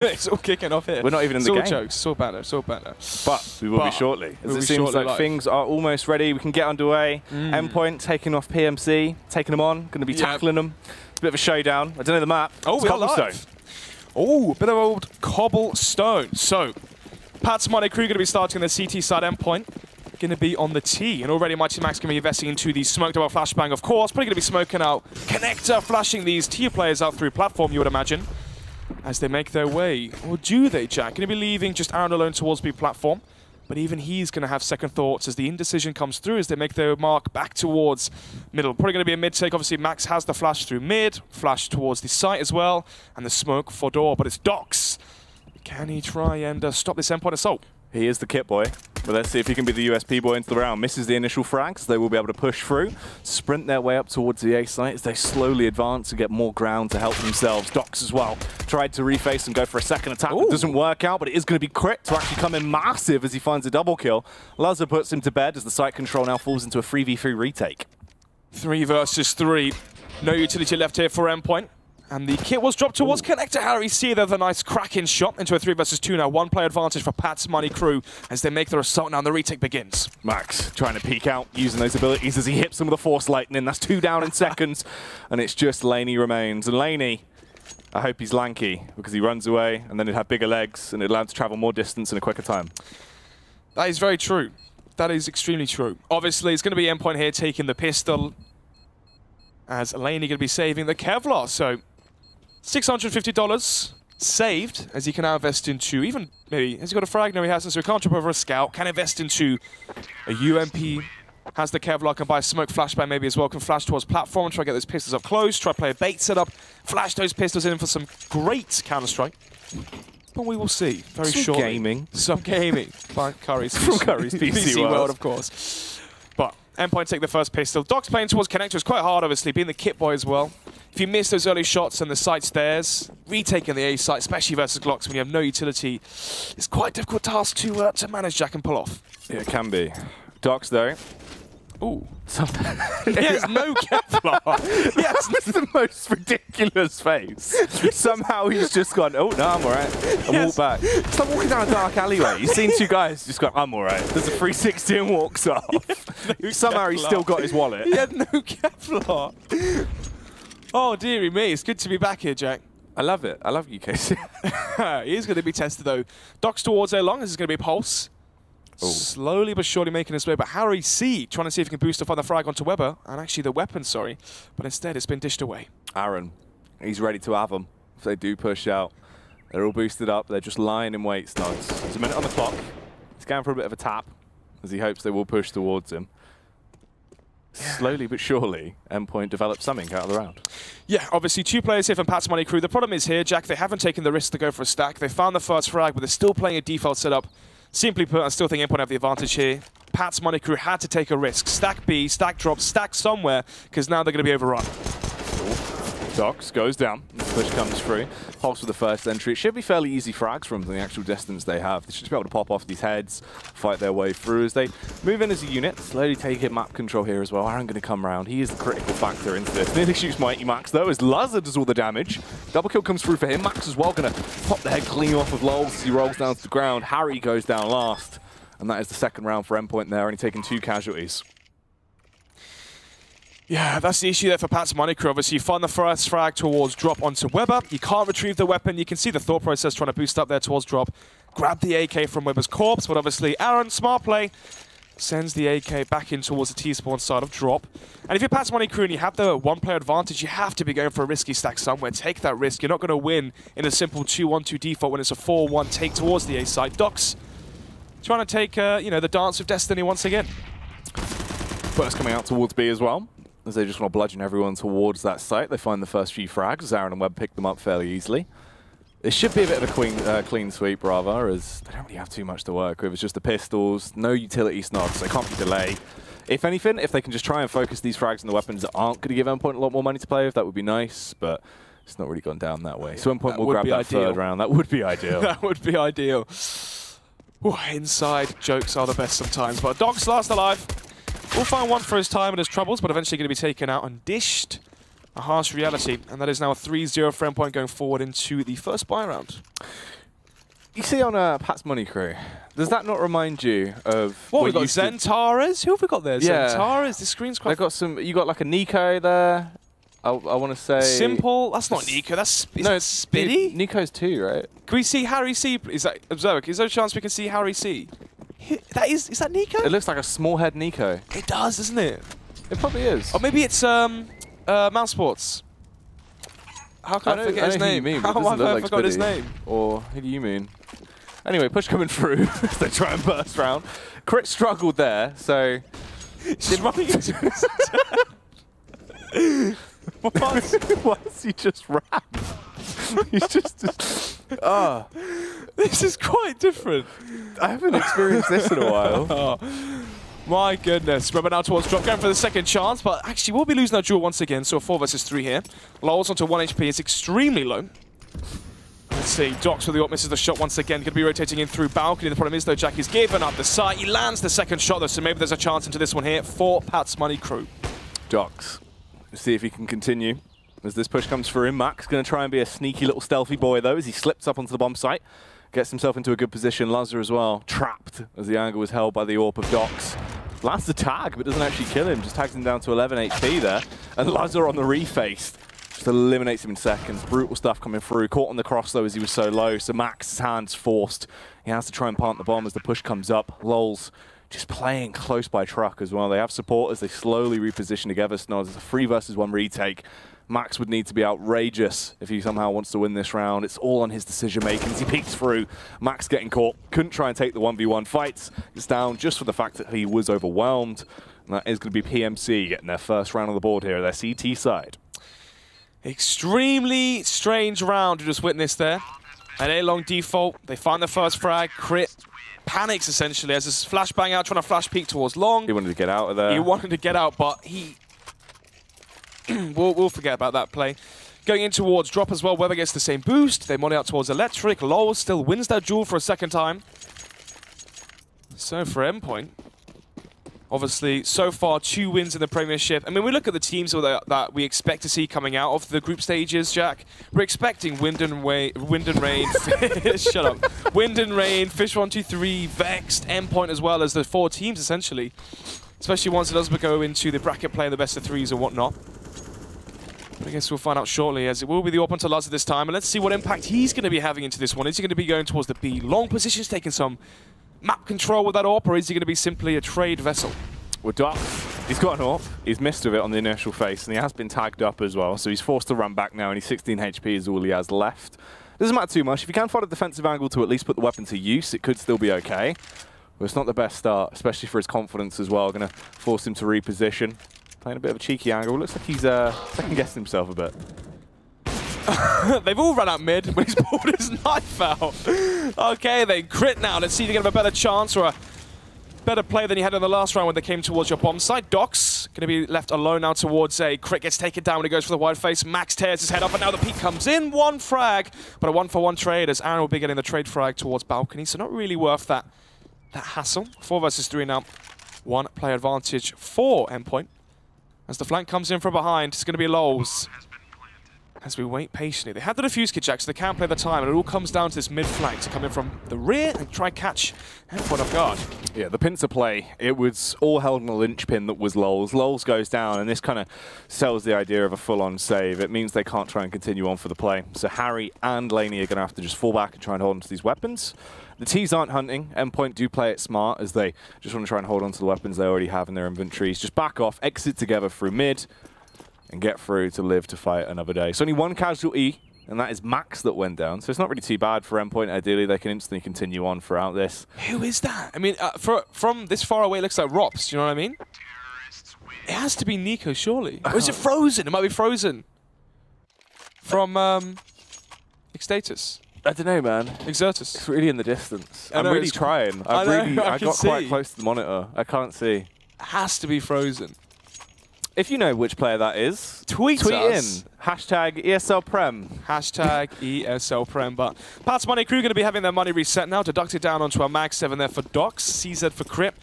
It's all kicking off here. We're not even in the game. It's all jokes. It's all banter. It's all banter. But we will be shortly. As we'll it seems like live. things are almost ready. We can get underway. Endpoint taking off PMC, taking them on. Going to be tackling them. It's a bit of a showdown. I don't know the map. Oh, it's cobblestone. Oh, a bit of old cobblestone. So, Pat's Money Crew going to be starting on the CT side. Endpoint going to be on the T. And already Mighty Max going to be investing into the smoked out flashbang, of course. Probably going to be smoking out connector, flashing these T players out through platform, you would imagine, as they make their way. Or do they, Jack? Going to be leaving just Aaron alone towards B platform. But even he's going to have second thoughts as the indecision comes through as they make their mark back towards middle. Probably going to be a mid take. Obviously, Max has the flash through mid, flash towards the site as well, and the smoke for door. But it's Dox. Can he try and stop this Endpoint assault? He is the kit boy, but let's see if he can be the USP boy into the round. Misses the initial frags, they will be able to push through, sprint their way up towards the A site as they slowly advance and get more ground to help themselves. Dox as well tried to reface and go for a second attack. It doesn't work out, but it is going to be crit to actually come in massive as he finds a double kill. Lazar puts him to bed as the site control now falls into a 3v3 retake. 3 versus 3. No utility left here for Endpoint. And the kit was dropped towards connector Harry C. There's a nice cracking shot into a 3 versus 2 now. One player advantage for Pat's Money Crew as they make their assault now and the retake begins. Max trying to peek out, using those abilities as he hits some of the Force Lightning. That's 2 down in seconds. And it's just Laney remains. And Laney, I hope he's lanky because he runs away and then he'd have bigger legs and it'd allow him to travel more distance in a quicker time. That is very true. That is extremely true. Obviously, it's going to be Endpoint here taking the pistol as Laney going to be saving the Kevlar. So $650 saved, as he can now invest into, even maybe, has he got a frag? No, he hasn't, so he can't jump over a scout. Can invest into a UMP, has the Kevlar, can buy a smoke flashbang maybe as well, can flash towards platform, try to get those pistols up close, try to play a bait setup, flash those pistols in for some great Counter-Strike. But we will see very shortly. Some gaming by Curry's from Curry's PC World, of course. But Endpoint take the first pistol. Doc's playing towards connector is quite hard, obviously, being the kit boy as well. If you miss those early shots and the site's theirs, retaking the A site, especially versus Glocks when you have no utility, it's quite a difficult task to manage, Jack, and pull off. Yeah, it can be. Doc's though. Ooh. He has no Kevlar. Yes, that's the most ridiculous face. Somehow he's just gone, oh, no, I'm all right. And walk back. It's like walking down a dark alleyway. You've seen 2 guys just go, I'm all right. There's a 360 and walks off. Somehow he's still got his wallet. He had no Kevlar. Oh, dearie me. It's good to be back here, Jack. I love it. I love you, Casey. He is going to be tested, though. Doc's towards A long. This is going to be Pulse. Ooh. Slowly but surely making his way, but Harry C trying to see if he can boost up on the frag onto Weber, and actually the weapon, sorry, but instead it's been dished away. Aaron, he's ready to have them if they do push out. They're all boosted up, they're just lying in wait, Snugs. There's a minute on the clock. He's going for a bit of a tap as he hopes they will push towards him. Slowly but surely, Endpoint develops something out of the round. Yeah, obviously 2 players here from Pat's Money Crew. The problem is here, Jack, they haven't taken the risk to go for a stack. They found the first frag, but they're still playing a default setup. Simply put, I still think Endpoint have the advantage here. Pat's Money Crew had to take a risk. Stack B, stack drop, stack somewhere, because now they're going to be overrun. Dox goes down. The push comes through. Pulse with the first entry. It should be fairly easy frags from the actual distance they have. They should just be able to pop off these heads, fight their way through as they move in as a unit. Slowly taking map control here as well. Aaron going to come around. He is the critical factor into this. Nearly shoots Mighty Max though as Lazar does all the damage. Double kill comes through for him. Max as well going to pop the head clean off of Lowell as he rolls down to the ground. Harry goes down last. And that is the second round for Endpoint there, only taking 2 casualties. Yeah, that's the issue there for Pat's Money Crew. Obviously, you find the first frag towards drop onto Weber. You can't retrieve the weapon. You can see the thought process trying to boost up there towards drop. Grab the AK from Weber's corpse, but obviously Aaron, smart play, sends the AK back in towards the T-spawn side of drop. And if you're Pat's Money Crew and you have the 1-player advantage, you have to be going for a risky stack somewhere. Take that risk. You're not going to win in a simple 2-1-2 default when it's a 4-1 take towards the A side. Dox trying to take you know, the dance of destiny once again. Burst coming out towards B as well, as they just want to bludgeon everyone towards that site. They find the first few frags. Aaron and Webb pick them up fairly easily. It should be a bit of a clean sweep, rather, as they don't really have too much to work with. It's just the pistols, no utility snogs, they can't be delayed. If anything, if they can just try and focus these frags on the weapons that aren't going to give Endpoint a lot more money to play with, that would be nice, but it's not really gone down that way. So Endpoint will grab that third round. That would be ideal. That would be ideal. Ooh, inside jokes are the best sometimes, but Doc's last alive. We'll find one for his time and his troubles, but eventually going to be taken out and dished a harsh reality, and that is now a 3-0 for Endpoint going forward into the first buy round. You see on Pat's Money Crew, does that not remind you of what we got? Zentaras? Who have we got there? Yeah. Zentaras? The screen's quite... They got some. You got like a Nico there. I want to say... Simple? That's not Nico, that's... No, it's Spiddy? Nico's 2, right? Can we see Harry C? Is that... Observer, is there a chance we can see Harry C? Is that Nico? It looks like a small head Nico. It does, doesn't it? It probably is. Or maybe it's Mouse Sports. How can I forget his name? How have I forgot his name? Or who do you mean? Anyway, push coming through as they try and burst round. Crit struggled there, so... He's running into his Why is he just rap? He's just... Oh. This is quite different. I haven't experienced this in a while. Oh. My goodness. Remember now towards drop, going for the second chance, but actually we'll be losing our duel once again, so 4 versus 3 here. Lowell's onto 1 HP, is extremely low. Let's see, Docs with the ult misses the shot once again, going to be rotating in through balcony. The problem is though, Jackie's given up the side. He lands the second shot though, so maybe there's a chance into this one here for Pat's Money Crew. Docs, let's see if he can continue. As this push comes through him, Max going to try and be a sneaky little stealthy boy though, as he slips up onto the bomb site. Gets himself into a good position. Lazar as well, trapped as the angle was held by the AWP of Docs. Lands the tag, but doesn't actually kill him. Just tags him down to 11 HP there. And Lazar on the refaced just eliminates him in seconds. Brutal stuff coming through. Caught on the cross though as he was so low. So Max's hands forced. He has to try and plant the bomb as the push comes up. Lol's just playing close by truck as well. They have support as they slowly reposition together. So now it's a 3 versus 1 retake. Max would need to be outrageous if he somehow wants to win this round. It's all on his decision-making as he peeks through. Max getting caught. Couldn't try and take the 1v1 fights. It's down just for the fact that he was overwhelmed. And that is going to be PMC getting their first round on the board here, their CT side. Extremely strange round we just witnessed there. An A-long default. They find the first frag. Crit. Panics, essentially, as this flashbang out, trying to flash peek towards long. He wanted to get out of there. He wanted to get out, but he... we'll forget about that play. Going in towards drop as well. Weather gets the same boost. They money out towards electric. Lowell still wins that duel for a second time. So for Endpoint, obviously, so far 2 wins in the Premiership. I mean, we look at the teams that we expect to see coming out of the group stages, Jack. We're expecting Wind and Rain, shut up. Wind and Rain, Fish123, Vexed, Endpoint as well as the 4 teams essentially. Especially once it does go into the bracket play, the best of 3s and whatnot. But I guess we'll find out shortly, as it will be the open to Lazar this time. And let's see what impact he's going to be having into this one. Is he going to be going towards the B? Long positions, taking some map control with that AWP, or is he going to be simply a trade vessel? Well, Doc, he's got an AWP. He's missed of it on the initial face, and he has been tagged up as well. So he's forced to run back now, and he's 16 HP is all he has left. Doesn't matter too much. If you can find a defensive angle to at least put the weapon to use, it could still be okay. But it's not the best start, especially for his confidence as well. Going to force him to reposition. Playing a bit of a cheeky angle. Looks like he's second-guessing himself a bit. They've all run out mid when he's pulled his knife out. Okay, they crit now. Let's see if they get a better chance or a better play than he had in the last round when they came towards your bomb site. Docs going to be left alone now towards a crit. Gets taken down when he goes for the wide face. Max tears his head up, and now the peek comes in. 1 frag, but a 1-for-1 trade as Aaron will be getting the trade frag towards balcony. So not really worth that hassle. 4 versus 3 now. 1 player advantage for Endpoint. As the flank comes in from behind, it's going to be Lowell's. As we wait patiently. They have the defuse kit, Jack, so they can play the time, and it all comes down to this mid-flank to come in from the rear and try catch Endpoint off guard. Yeah, the pincer play, it was all held on a linchpin that was Lowell's. Lowell's goes down, and this kind of sells the idea of a full-on save. It means they can't try and continue on for the play. So Harry and Laney are going to have to just fall back and try and hold on to these weapons. The T's aren't hunting. Endpoint do play it smart as they just want to try and hold on to the weapons they already have in their inventories. Just back off, exit together through mid, and get through to live to fight another day. So only 1 casualty, and that is Max that went down. So it's not really too bad for Endpoint. Ideally, they can instantly continue on throughout this. Who is that? I mean, from this far away, it looks like Rops. Do you know what I mean? It has to be Nico, surely. Or is it Frozen? It might be Frozen. From Extatus. I don't know, man. Exertus. It's really in the distance. I'm really trying. I got quite close to the monitor. I can't see. It has to be Frozen. If you know which player that is, tweet us. In. Hashtag ESL Prem. Hashtag ESL Prem. But Pat's Money Crew going to be having their money reset now. Deducted down onto a mag 7 there for Docs. CZ for Crip.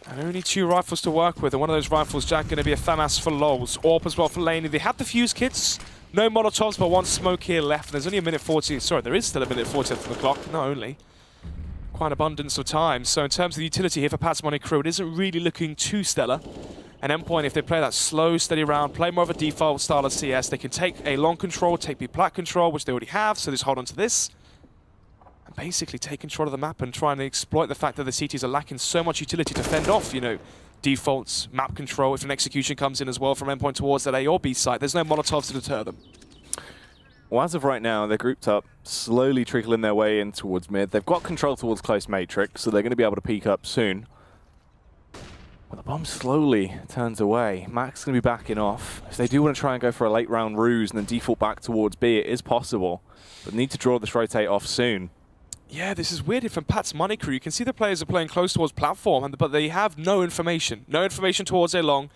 And only 2 rifles to work with, and one of those rifles, Jack, going to be a FAMAS for lols. AWP as well for Laney. They have the fuse kits. No Molotovs, but 1 smoke here left. There's only a minute 40. Sorry, there is still a minute 40 on the clock. Not only. Quite an abundance of time. So in terms of the utility here for Patsmonic Crew, it isn't really looking too stellar. And Endpoint, if they play that slow, steady round, play more of a default style of CS, they can take a long control, take B plat control, which they already have, so just hold on to this. And basically take control of the map and try and exploit the fact that the CTs are lacking so much utility to fend off, you know, defaults, map control. If an execution comes in as well from Endpoint towards that A or B site, there's no Molotovs to deter them. Well, as of right now, they're grouped up, slowly trickling their way in towards mid. They've got control towards close matrix, so they're going to be able to peek up soon. But the bomb slowly turns away. Max is going to be backing off. If they do want to try and go for a late round ruse and then default back towards B, it is possible. But need to draw this rotate off soon. Yeah, this is weird from Pat's Money Crew. You can see the players are playing close towards platform, but they have no information. No information towards A long.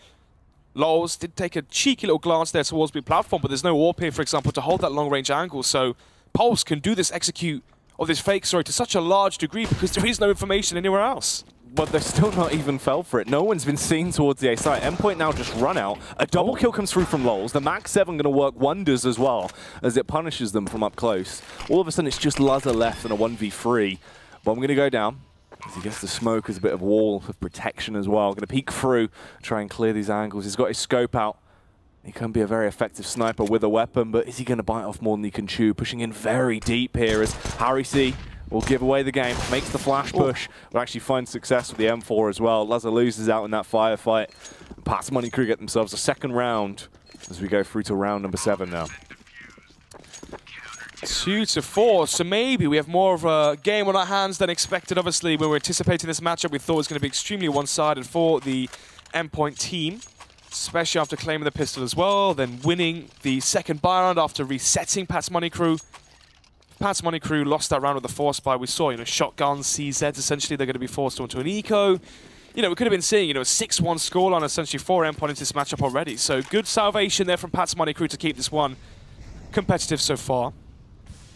lols did take a cheeky little glance there towards B platform, but there's no AWP here, for example, to hold that long range angle. So Pulse can do this execute of this fake, sorry, to such a large degree because there is no information anywhere else. But they're still not even fell for it. No one's been seen towards the A site. Endpoint now just run out. A double kill comes through from lols. The Max 7 going to work wonders as well as it punishes them from up close. All of a sudden, it's just Lazar left and a 1v3. Bomb going to go down. As he gets the smoke as a bit of wall of protection as well. Going to peek through, try and clear these angles. He's got his scope out. He can be a very effective sniper with a weapon, but is he going to bite off more than he can chew? Pushing in very deep here as Harry C will give away the game, makes the flash push, but actually finds success with the M4 as well. Lazar loses out in that firefight. Pat's Money Crew get themselves a second round as we go through to round number 7 now. 2-4, so maybe we have more of a game on our hands than expected. Obviously, when we were anticipating this matchup, we thought it was going to be extremely one-sided for the Endpoint team, especially after claiming the pistol as well, then winning the second buy round after resetting Pat's Money Crew. Pat's Money Crew lost that round with the force buy. We saw, you know, shotguns, CZs, essentially they're going to be forced onto an eco. You know, we could have been seeing, you know, a 6-1 scoreline essentially for Endpoint into this matchup already. So good salvation there from Pat's Money Crew to keep this one competitive so far.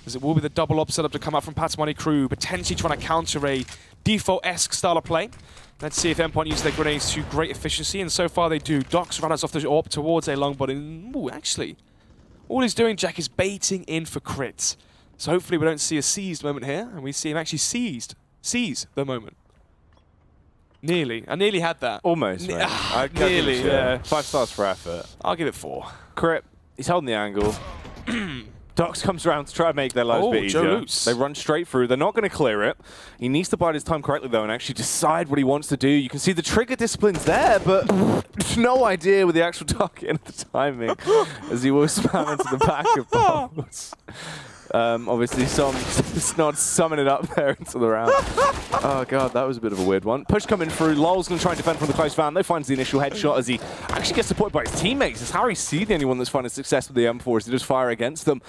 As it will be the double op setup to come out from Pat's Money Crew, potentially trying to counter a default-esque style of play. Let's see if Endpoint use their grenades to great efficiency, and so far they do. Docs runners off the AWP towards a long, but actually, all he's doing, Jack, is baiting in for crits. So hopefully we don't see a seized moment here, and we see him actually seize the moment. Nearly. I nearly had that. Almost, mate. Nearly, yeah. 5 stars for effort. I'll give it 4. Crit, he's holding the angle. Docs comes around to try and make their lives a bit easier. They run straight through. They're not going to clear it. He needs to bide his time correctly, though, and actually decide what he wants to do. You can see the trigger discipline's there, but no idea with the actual target and the timing as he will spam into the back of Pulse. Obviously, it's not summing it up there into the round. Oh, God, that was a bit of a weird one. Push coming through. Lol's going to try and defend from the close van. They finds the initial headshot as he actually gets supported by his teammates. As Harry C, the only one that's finding success with the M4 as they just fire against them.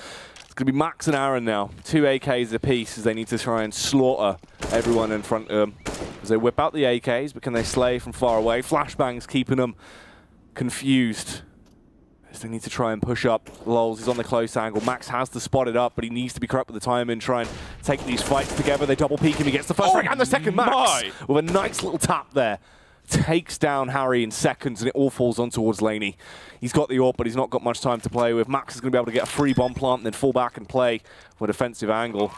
It's going to be Max and Aaron now. 2 AKs apiece as they need to try and slaughter everyone in front of them. As they whip out the AKs, but can they slay from far away? Flashbangs keeping them confused. They need to try and push up. Lols is on the close angle. Max has to spot it up, but he needs to be correct with the time and try and take these fights together. They double peek him. He gets the first frag and the second. Max with a nice little tap there. Takes down Harry in seconds, and it all falls on towards Laney. He's got the AWP, but he's not got much time to play with. Max is going to be able to get a free bomb plant and then fall back and play for a defensive angle.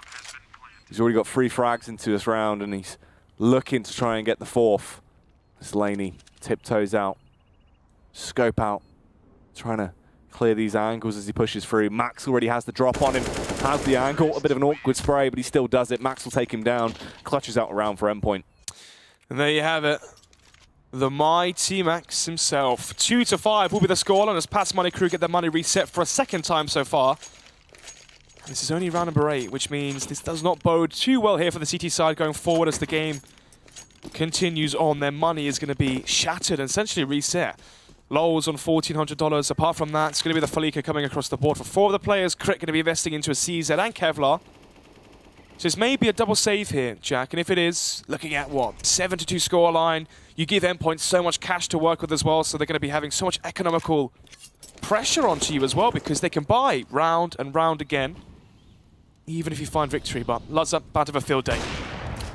He's already got 3 frags into this round, and he's looking to try and get the 4th. As Laney tiptoes out, scope out, trying to clear these angles as he pushes through. Max already has the drop on him, has the angle, a bit of an awkward spray, but he still does it. Max will take him down, clutches out around for Endpoint. And there you have it. The mighty Max himself. 2-5 will be the scoreline as Pat's Money Crew get their money reset for a second time so far. This is only round number 8, which means this does not bode too well here for the CT side going forward as the game continues on. Their money is going to be shattered and essentially reset. Lols on $1,400. Apart from that, it's going to be the Falika coming across the board for 4 of the players. Crit going to be investing into a CZ and Kevlar. So it's maybe a double save here, Jack. And if it is, looking at what? 7-2 scoreline. You give Endpoint so much cash to work with as well, so they're going to be having so much economical pressure onto you as well because they can buy round and round again, even if you find victory. But Lazar, bad of a field day.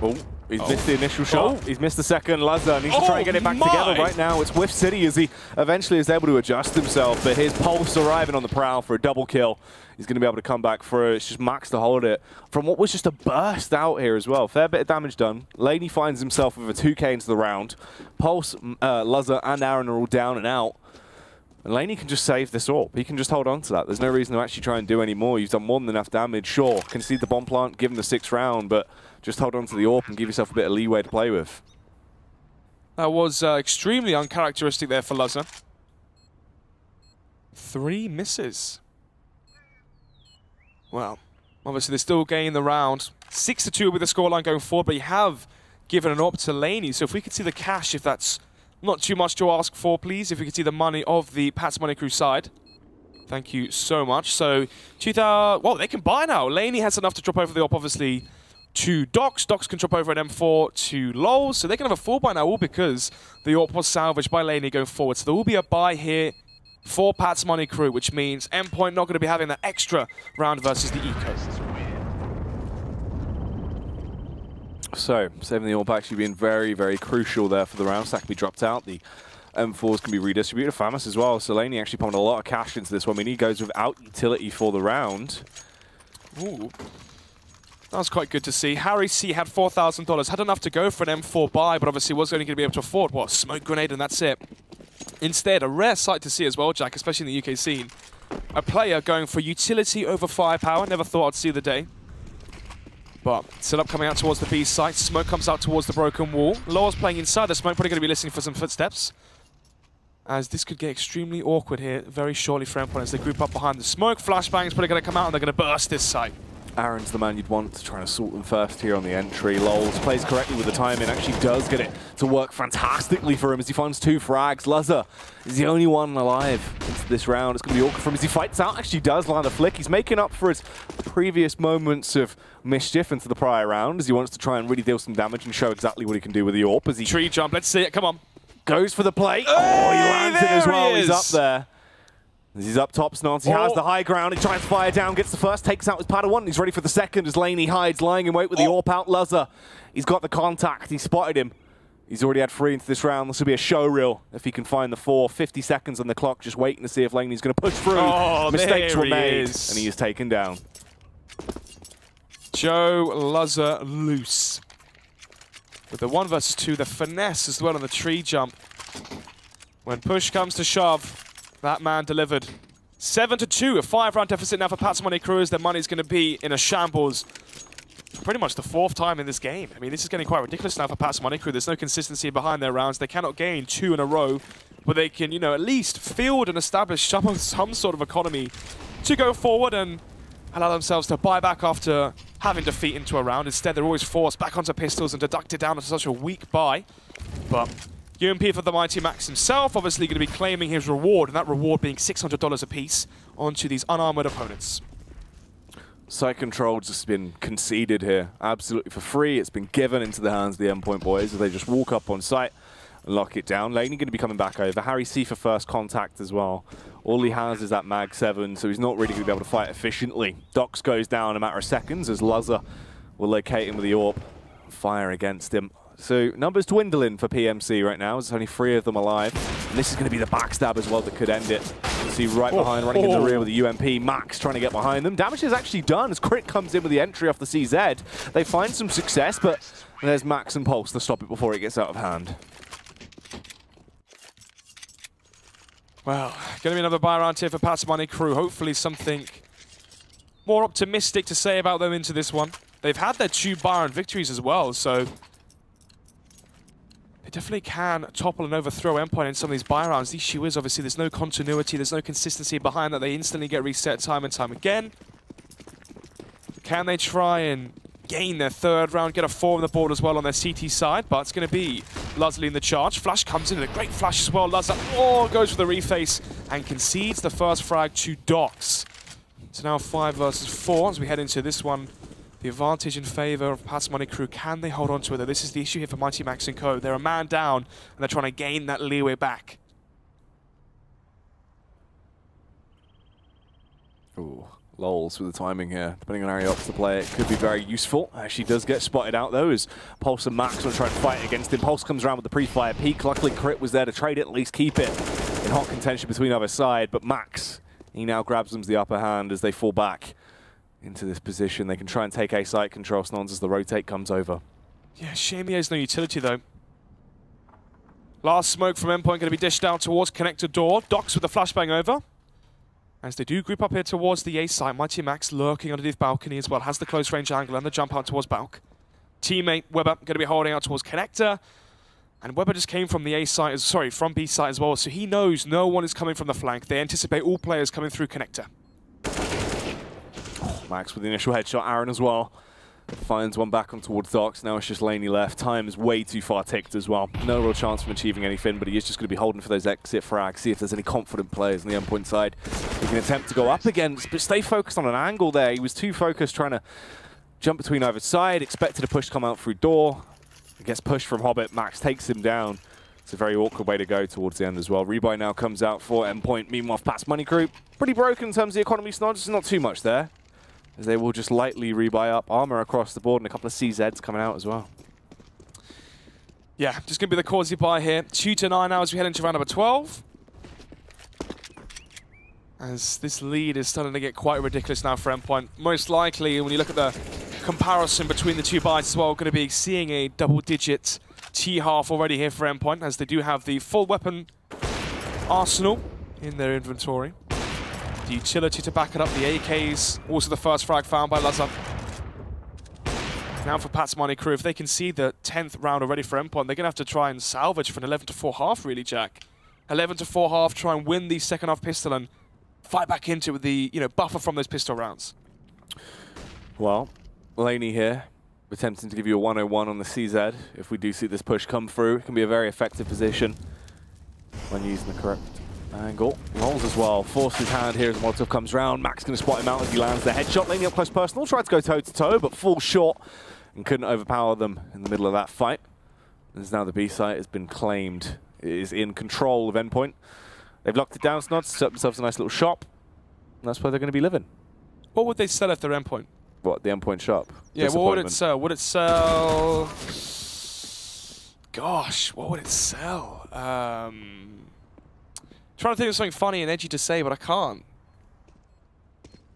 Oh, He's missed the initial shot. He's missed the second. Lazar needs to try and get it back together right now. It's Whiff City as he eventually is able to adjust himself. But his Pulse arriving on the prowl for a double kill. He's going to be able to come back through. It's just Max to hold it from what was just a burst out here as well. Fair bit of damage done. Laney finds himself with a 2k into the round. Pulse, Lazar, and Aaron are all down and out. And Laney can just save this AWP. He can just hold on to that. There's no reason to actually try and do any more. You've done more than enough damage. Sure, concede the bomb plant, give him the 6th round, but just hold on to the AWP and give yourself a bit of leeway to play with. That was extremely uncharacteristic there for Lazar. 3 misses. Well, obviously they're still gaining the round. 6-2 with the scoreline going forward, but you have given an AWP to Laney. So if we could see the cash, if that's not too much to ask for, please. If we could see the money of the Pats Money Crew side. Thank you so much. So, well, they can buy now. Laney has enough to drop over the AWP, obviously, to Docs. Docs can drop over an M4 to Lol. So they can have a full buy now, all because the AWP was salvaged by Laney going forward. So there will be a buy here for Pats Money Crew, which means Endpoint not going to be having that extra round versus the Eco. So, saving the AWP actually being very, very crucial there for the round. That can be dropped out. The M4s can be redistributed. Famous as well. So Laney actually pumped a lot of cash into this one. I mean, he goes without utility for the round. Ooh. That was quite good to see. Harry C had $4,000. Had enough to go for an M4 buy, but obviously was only going to be able to afford, what, a smoke grenade and that's it. Instead, a rare sight to see as well, Jack, especially in the UK scene. A player going for utility over firepower. Never thought I'd see the day. But setup coming out towards the B site. Smoke comes out towards the broken wall. Lowell's playing inside the smoke, probably going to be listening for some footsteps. As this could get extremely awkward here very shortly for Endpoint as they group up behind the smoke. Flashbang's probably going to come out and they're going to burst this site. Aaron's the man you'd want to try and assault them first here on the entry. Lols plays correctly with the timing, actually does get it to work fantastically for him as he finds 2 frags. Lazar is the only one alive into this round. It's going to be awkward for him as he fights out, actually does land a flick. He's making up for his previous moments of mischief into the prior round as he wants to try and really deal some damage and show exactly what he can do with the AWP. As he tree jump, let's see it, come on. Goes for the plate. Oh, he lands it as well. He's up there. He's up top, Snons. He has the high ground. He tries to fire down, gets the first, takes out his Padawan. He's ready for the second as Laney hides, lying in wait with the AWP out. Lazar, he's got the contact. He spotted him. He's already had 3 into this round. This will be a show reel if he can find the 4. 50 seconds on the clock, just waiting to see if Laney's going to push through. Mistakes were made, and he is taken down. Joe Lazar loose. With the 1 versus 2, the finesse as well on the tree jump. When push comes to shove, that man delivered. 7-2, a 5-round deficit now for Pats Money Crew as their money's going to be in a shambles. Pretty much the 4th time in this game. I mean, this is getting quite ridiculous now for Pats Money Crew. There's no consistency behind their rounds. They cannot gain 2 in a row, but they can, you know, at least field and establish some sort of economy to go forward and allow themselves to buy back after having defeat into a round. Instead, they're always forced back onto pistols and deducted down to such a weak buy. But UMP for the Mighty Max himself, obviously going to be claiming his reward, and that reward being $600 apiece onto these unarmored opponents. Site control just been conceded here, absolutely for free. It's been given into the hands of the Endpoint boys as they just walk up on site and lock it down. Laney going to be coming back over. Harry C for first contact as well. All he has is that Mag 7, so he's not really going to be able to fight efficiently. Docs goes down in a matter of seconds as Lazar will locate him with the AWP, fire against him. So numbers dwindling for PMC right now. There's only 3 of them alive. And this is going to be the backstab as well that could end it. You see right behind, running in the rear with the UMP. Max trying to get behind them. Damage is actually done as Crit comes in with the entry off the CZ. They find some success, but there's Max and Pulse to stop it before it gets out of hand. Well, going to be another buy round here for Pats Money Crew. Hopefully something more optimistic to say about them into this one. They've had their 2 buy round victories as well, so they definitely can topple and overthrow Endpoint in some of these buy rounds. The issue is, obviously, there's no continuity, there's no consistency behind that. They instantly get reset time and time again. Can they try and gain their 3rd round, get a 4 on the board as well on their CT side? But it's going to be Lazar in the charge. Flash comes in, and a great flash as well. Lazar goes for the reface and concedes the first frag to Docs. So now 5 versus 4 as we head into this one. The advantage in favor of Pats Money Crew. Can they hold on to it? This is the issue here for Mighty Max & Co. They're a man down, and they're trying to gain that leeway back. Ooh. Lols with the timing here. Depending on how he opts to play it, could be very useful. Actually does get spotted out though as Pulse and Max will try and fight against him. Pulse comes around with the pre-fire peek. Luckily Crit was there to trade it, at least keep it in hot contention between either side. But Max, he now grabs them the upper hand as they fall back into this position. They can try and take A site control Snons as the rotate comes over. Yeah, shame he has no utility though. Last smoke from Endpoint going to be dished out towards connector door. Docs with the flashbang over. As they do group up here towards the A site, Mighty Max lurking underneath balcony as well, has the close range angle and the jump out towards Balk. Teammate Weber going to be holding out towards connector, and Weber just came from the A site, sorry, from B site as well, so he knows no one is coming from the flank. They anticipate all players coming through connector. Oh, Max with the initial headshot, Aaron as well. Finds one back on towards Docs. Now it's just Laney left. Time is way too far ticked as well. No real chance of achieving anything, but he is just going to be holding for those exit frags. See if there's any confident players on the Endpoint side he can attempt to go up against, but stay focused on an angle there. He was too focused trying to jump between either side. Expected a push to come out through door. He gets pushed from Hobbit. Max takes him down. It's a very awkward way to go towards the end as well. Rebuy now comes out for Endpoint. Meanwhile, Pat's Money Group, pretty broken in terms of the economy. Snods, there's not too much there, as they will just lightly rebuy up armor across the board and a couple of CZs coming out as well. Yeah, just going to be the causey buy here. 2-9 now as we head into round number 12. As this lead is starting to get quite ridiculous now for Endpoint. Most likely, when you look at the comparison between the two buys as well, going to be seeing a double-digit T-half already here for Endpoint, as they do have the full weapon arsenal in their inventory. The utility to back it up, the AKs, also the first frag found by Lazar. Now for Pat's Money Crew, if they can see the 10th round already for Endpoint, they're going to have to try and salvage for an 11-4 half, really, Jack. 11-4 half, try and win the second half pistol and fight back into it with the buffer from those pistol rounds. Well, Laney here, attempting to give you a 101 on the CZ. If we do see this push come through, it can be a very effective position when using the correct angle. Rolls as well. Forces his hand here as Molotov comes round. Max going to spot him out as he lands the headshot. Laney up close personal. Tried to go toe-to-toe, but falls short and couldn't overpower them in the middle of that fight. As now the B site has been claimed. It is in control of Endpoint. They've locked it down, Snods, set up themselves a nice little shop. And that's where they're going to be living. What would they sell at their Endpoint? What, the Endpoint shop? Yeah, what would it sell? Would it sell... Gosh, what would it sell? Trying to think of something funny and edgy to say, but I can't.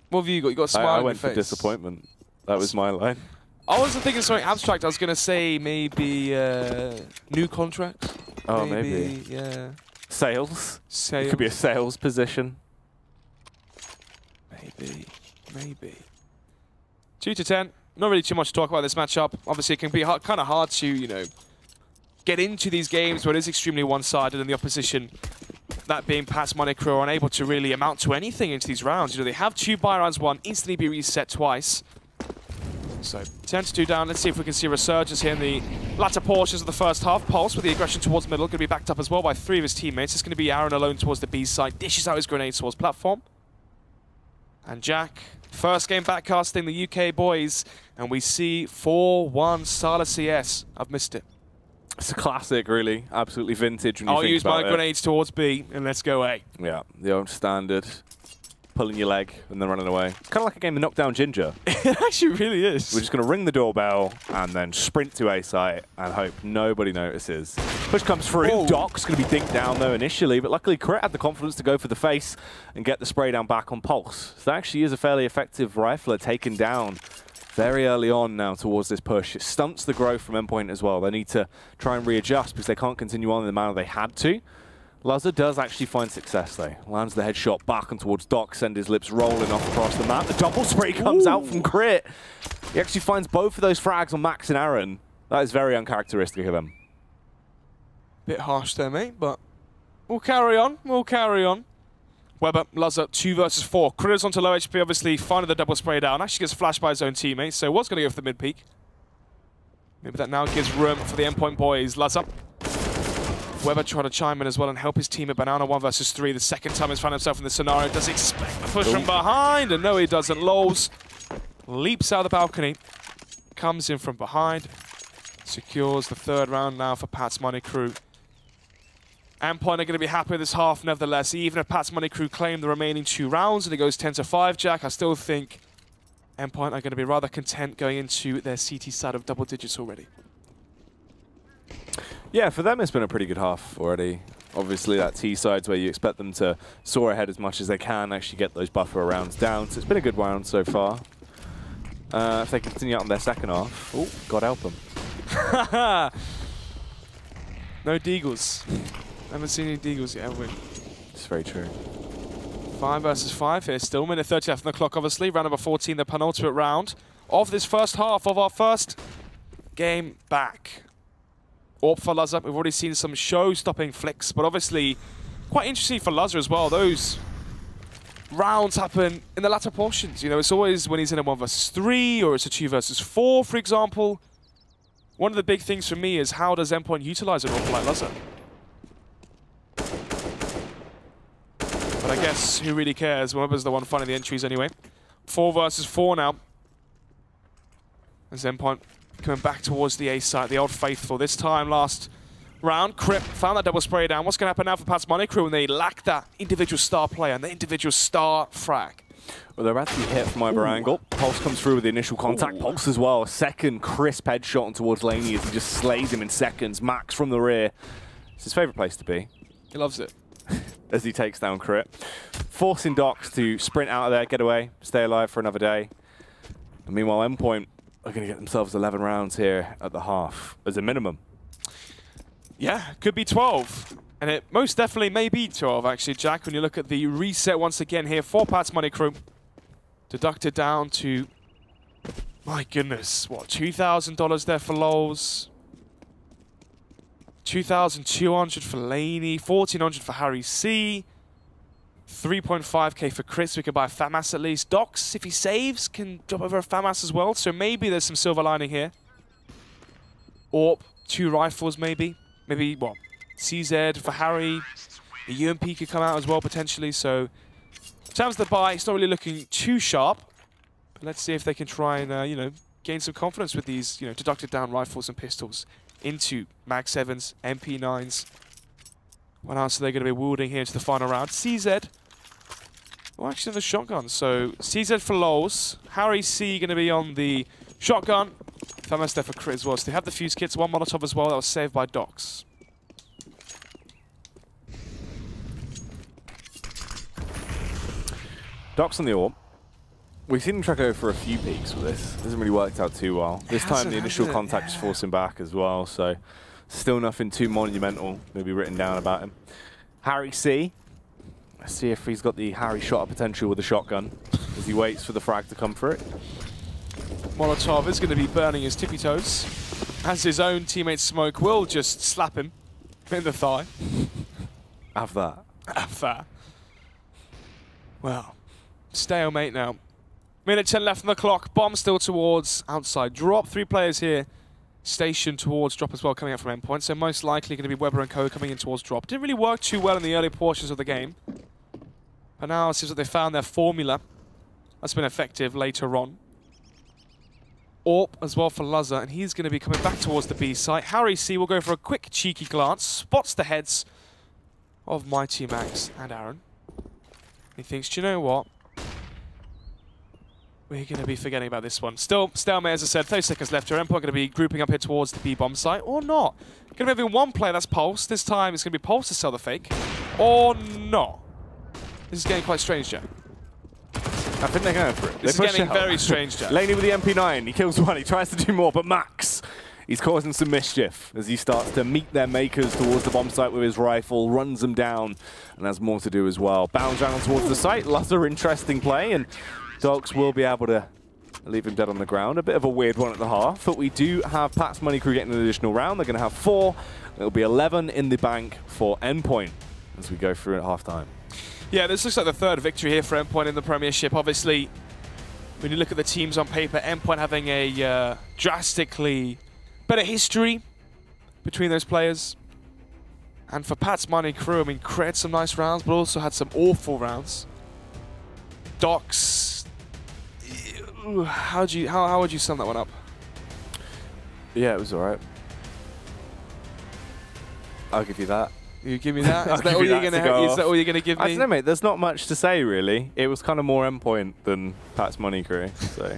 What have you got? You got a smile on your face. I went for disappointment. That was my line. I wasn't thinking something abstract. I was going to say maybe new contract. Oh, maybe. Yeah. Sales. Sales. It could be a sales position. Maybe. 2-10. Not really too much to talk about this matchup. Obviously, it can be kind of hard to, get into these games where it is extremely one-sided and the opposition, that being Pat's Money Crew, are unable to really amount to anything into these rounds. They have 2 buy rounds, one instantly be reset twice. So 10-2 down. Let's see if we can see a resurgence here in the latter portions of the first half. Pulse with the aggression towards middle, going to be backed up as well by 3 of his teammates. It's going to be Aaron alone towards the B side, dishes out his grenades towards platform. And Jack, first game backcasting the UK boys, and we see 4-1 Sala CS. I've missed it. It's a classic, really. Absolutely vintage when you I'll think use about my it. grenades towards B, and let's go A. Yeah, the old standard. Pulling your leg and then running away. It's kind of like a game of Knockdown Ginger. It actually really is. We're just going to ring the doorbell and then sprint to A site and hope nobody notices. Push comes through. Whoa. Doc's going to be dinked down though initially, but luckily Crit had the confidence to go for the face and get the spray down back on Pulse. So that actually is a fairly effective rifler taken down very early on now towards this push. It stunts the growth from Endpoint as well. They need to try and readjust because they can't continue on in the manner they had to. Lazar does actually find success though. Lands the headshot back and towards Doc, send his lips rolling off across the map. The double spray comes out from Crit. He actually finds both of those frags on Max and Aaron. That is very uncharacteristic of him. Bit harsh there, mate, but we'll carry on. Weber, Lazar, 2 versus 4. Critter's onto low HP, obviously, finding the double spray down. Actually gets flashed by his own teammate, so was going to go for the mid-peak. Maybe that now gives room for the Endpoint boys. Lazar. Weber trying to chime in as well and help his team at Banana 1 versus 3. The second time he's found himself in this scenario. Does he expect the push from behind? And no, he doesn't. Lols leaps out of the balcony. Comes in from behind. Secures the 3rd round now for Pat's Money Crew. Endpoint are going to be happy with this half, nevertheless. Even if Pat's Money Crew claim the remaining 2 rounds and it goes 10-5, Jack, I still think Endpoint are going to be rather content going into their CT side of double digits already. Yeah, for them it's been a pretty good half already. Obviously that T side's where you expect them to soar ahead as much as they can, actually get those buffer rounds down. So it's been a good round so far. If they continue out on their second half, oh, God help them. No Deagles. Haven't seen any Deagles yet, have we? It's very true. 5 versus 5 here. Still minute 30 left on the clock, obviously. Round number 14, the penultimate round of this first half of our first game back. Orp for Lazar. We've already seen some show-stopping flicks, but obviously quite interesting for Lazar as well. Those rounds happen in the latter portions. You know, it's always when he's in a 1 versus 3 or it's a 2 versus 4, for example. One of the big things for me is how does Endpoint utilize an Orp like Lazar? But I guess who really cares? Whoever's the one finding the entries anyway. 4 versus 4 now. As Endpoint coming back towards the A side, the old faithful. This time last round, Crip found that double spray down. What's going to happen now for Pat's Money Crew when they lack that individual star player and the individual star frag? Well, they're about to be hit from either angle. Pulse comes through with the initial contact. Ooh. Pulse as well. A second crisp headshot on towards Laney as he just slays him in seconds. Max from the rear. It's his favourite place to be. He loves it. As he takes down Crit. Forcing Docs to sprint out of there, get away, stay alive for another day. And meanwhile, Endpoint are going to get themselves 11 rounds here at the half as a minimum. Yeah, could be 12. And it most definitely may be 12, actually, Jack, when you look at the reset once again here for Pat's Money Crew. Deducted down to, my goodness, what, $2,000 there for Lols. 2,200 for Laney, 1,400 for Harry C, 3.5k for Chris. We can buy a FAMAS at least. Docs, if he saves, can drop over a FAMAS as well. So maybe there's some silver lining here. Orp, 2 rifles maybe. Maybe, what, CZ for Harry. The UMP could come out as well potentially. So in terms of the buy, it's not really looking too sharp. But let's see if they can try and, you know, gain some confidence with these, you know, deducted down rifles and pistols into Mag 7s, MP9s. What else are they going to be wielding here into the final round? CZ. Oh, actually the shotgun. So CZ for Lols. Harry C going to be on the shotgun. FAMAS there for Crit as well. So they have the fuse kits. 1 Molotov as well. That was saved by Docs. Docs on the AWP. We've seen him try to go for a few peaks with this. Hasn't really worked out too well. This time the initial contact is forcing back as well, so still nothing too monumental maybe written down about him. Harry C. Let's see if he's got the Harry shot potential with the shotgun as he waits for the frag to come for it. Molotov is going to be burning his tippy toes, as his own teammate Smoke will just slap him in the thigh. Have that. Have that. Well, stalemate now. Minute 10 left on the clock. Bomb still towards outside drop. 3 players here stationed towards drop as well, coming out from Endpoint. So most likely going to be Weber and Co coming in towards drop. Didn't really work too well in the early portions of the game. But now it seems like they found their formula. That's been effective later on. Orp as well for Lazar, and he's going to be coming back towards the B site. Harry C will go for a quick cheeky glance. Spots the heads of Mighty Max and Aaron. He thinks, do you know what? We're going to be forgetting about this one. Still, stalemate, as I said, 30 seconds left here. Endpoint going to be grouping up here towards the B-bomb site, or not. Going to be having one player, that's Pulse. This time it's going to be Pulse to sell the fake, or not. This is getting quite strange, Jack. I think they're going for it. This is getting very strange, Jack. Laney with the MP9, he kills one, he tries to do more, but Max, he's causing some mischief as he starts to meet their makers towards the bomb site with his rifle, runs them down, and has more to do as well. Bounds down towards the site, lots of interesting play, and Dogs will be able to leave him dead on the ground. A bit of a weird one at the half, but we do have Pat's Money Crew getting an additional round. They're going to have 4. It'll be 11 in the bank for Endpoint as we go through at halftime. Yeah, this looks like the 3rd victory here for Endpoint in the Premiership. Obviously, when you look at the teams on paper, Endpoint having a drastically better history between those players. And for Pat's Money Crew, I mean, Crit had some nice rounds, but also had some awful rounds. Docs, how would you sum that one up? Yeah, it was alright. I'll give you that. You give me that? Is that give all you you're that gonna? to go Is that off. all you're gonna give me? I don't know, mate. There's not much to say, really. It was kind of more Endpoint than Pat's Money Crew, so.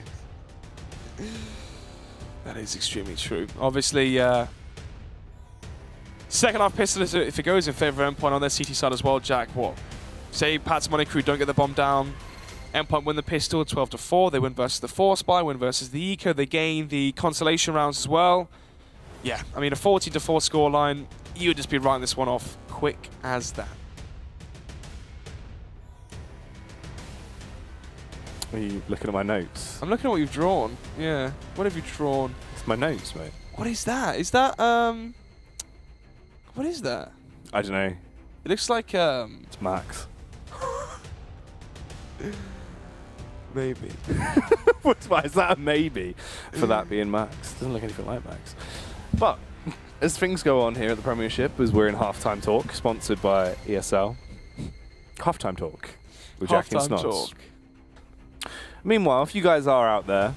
That is extremely true. Obviously, second half pistol, if it goes in favour of Endpoint on their CT side as well, Jack, what? Say Pat's Money Crew don't get the bomb down, Endpoint win the pistol 12-4, they win versus the 4-spy, win versus the eco, they gain the consolation rounds as well. Yeah, I mean a 14-4 scoreline, you would just be writing this one off quick as that. Are you looking at my notes? I'm looking at what you've drawn. Yeah, what have you drawn? It's my notes, mate. What is that? Is that, what is that? I don't know. It looks like, It's Max. maybe. Why is that a maybe for that being Max? Doesn't look anything like Max. But as things go on here at the Premiership, as we're in halftime talk, sponsored by ESL, halftime talk with Jack and Halftime Snots. talk. Meanwhile, if you guys are out there,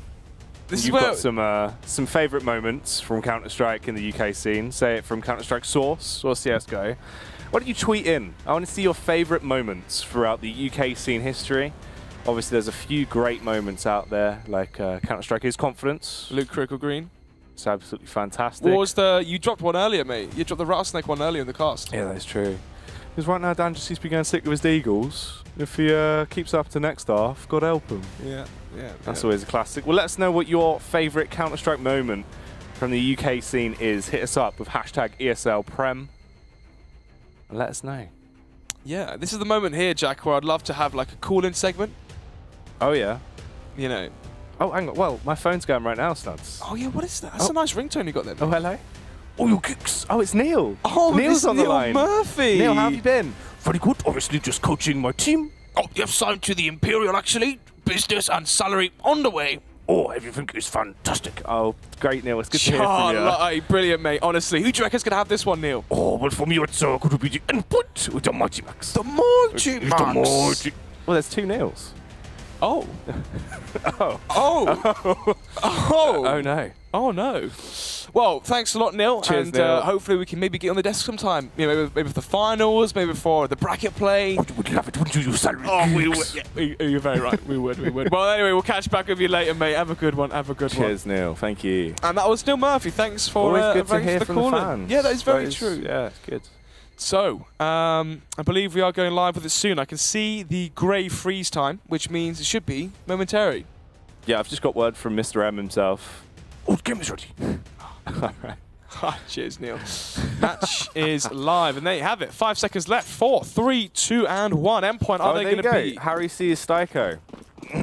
This you've is where got some favourite moments from Counter-Strike in the UK scene, say it from Counter-Strike Source or CSGO. Why don't you tweet in? I want to see your favourite moments throughout the UK scene history. Obviously, there's a few great moments out there, like Counter-Strike is Confidence. Luke Critical Green. It's absolutely fantastic. What was the? You dropped one earlier, mate. You dropped the rattlesnake one earlier in the cast. Yeah, that's true. Because right now, Dan just seems to be going sick with his Deagles. If he keeps up to next half, God help him. Yeah, yeah. That's always a classic. Well, let us know what your favourite Counter-Strike moment from the UK scene is. Hit us up with hashtag ESL Prem. And let us know. Yeah, this is the moment here, Jack, where I'd love to have like a call-in segment. Oh, yeah. You know. Oh, hang on. Well, my phone's going right now, Studs. Oh yeah, what is that? That's a nice ringtone you got there. Oh, hello. Oh, your kicks. Oh, it's Neil. Oh, Neil's on the Neil line. Murphy. Neil, how have you been? Very good. Obviously, just coaching my team. Oh, you've signed to the Imperial, actually. Business and salary on the way. Oh, everything is fantastic. Oh, great, Neil. It's good to hear from you. Charlotte, brilliant, mate. Honestly, who do you reckon's gonna have this one, Neil? Oh, well, for me, it's going to be the Endpoint with the Mighty Max. The Mighty It's the Mighty. Well, there's two Neils. Oh. Oh. Oh. Oh. Oh, no. Oh no. Well, thanks a lot, Neil. Cheers, and Neil. hopefully we can maybe get on the desk sometime. You know, maybe for the finals, maybe for the bracket play. Oh, you would love it, wouldn't you, salary? Oh, we would. Yeah, you're very right. We would. We would. Well, anyway, we'll catch back with you later, mate. Have a good one. Have a good one. Cheers, Neil. Thank you. And that was Neil Murphy. Thanks for Always good to thanks hear for from the calling. fans. Yeah, that is very true. Yeah, it's good. So, I believe we are going live with it soon. I can see the grey freeze time, which means it should be momentary. Yeah, I've just got word from Mr. M himself. Oh, the game is ready. All right. Cheers, Neil. Match is live, and there you have it. 5 seconds left. 4, 3, 2, and 1. Endpoint, are they going to be? Harry C is Styko.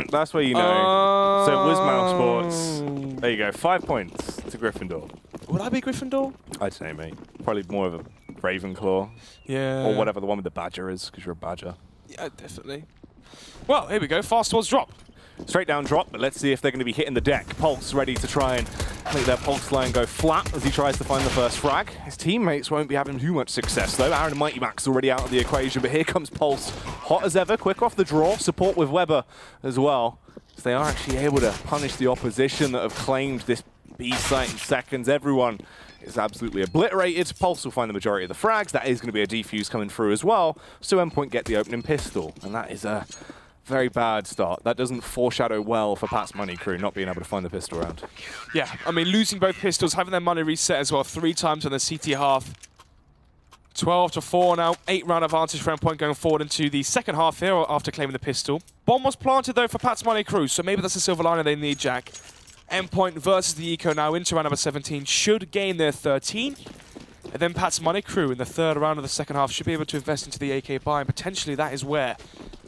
That's where you know. So it was Mouse Sports. Oh. There you go. 5 points to Gryffindor. Would I be Gryffindor? I'd say, mate. Probably more of a Ravenclaw. Yeah. Or whatever the one with the badger is, because you're a badger. Yeah, definitely. Well, here we go. Fast towards drop. Straight down drop, but let's see if they're going to be hitting the deck. Pulse ready to try and make their Pulse line go flat as he tries to find the first frag. His teammates won't be having too much success though. Aaron and Mighty Max already out of the equation, but here comes Pulse. Hot as ever, quick off the draw. Support with Weber as well. So they are actually able to punish the opposition that have claimed this B site in seconds. Everyone is absolutely obliterated. Pulse will find the majority of the frags. That is going to be a defuse coming through as well. So Endpoint get the opening pistol, and that is a very bad start. That doesn't foreshadow well for Pat's Money Crew, not being able to find the pistol round. Yeah, I mean, losing both pistols, having their money reset as well 3 times on the CT half. 12-4 now, 8-round advantage for Endpoint going forward into the second half here after claiming the pistol. Bomb was planted though for Pat's Money Crew, so maybe that's a silver liner they need, Jack. Endpoint versus the Eco now into round number 17 should gain their 13. And then Pat's Money Crew in the third round of the second half should be able to invest into the AK buy, and potentially that is where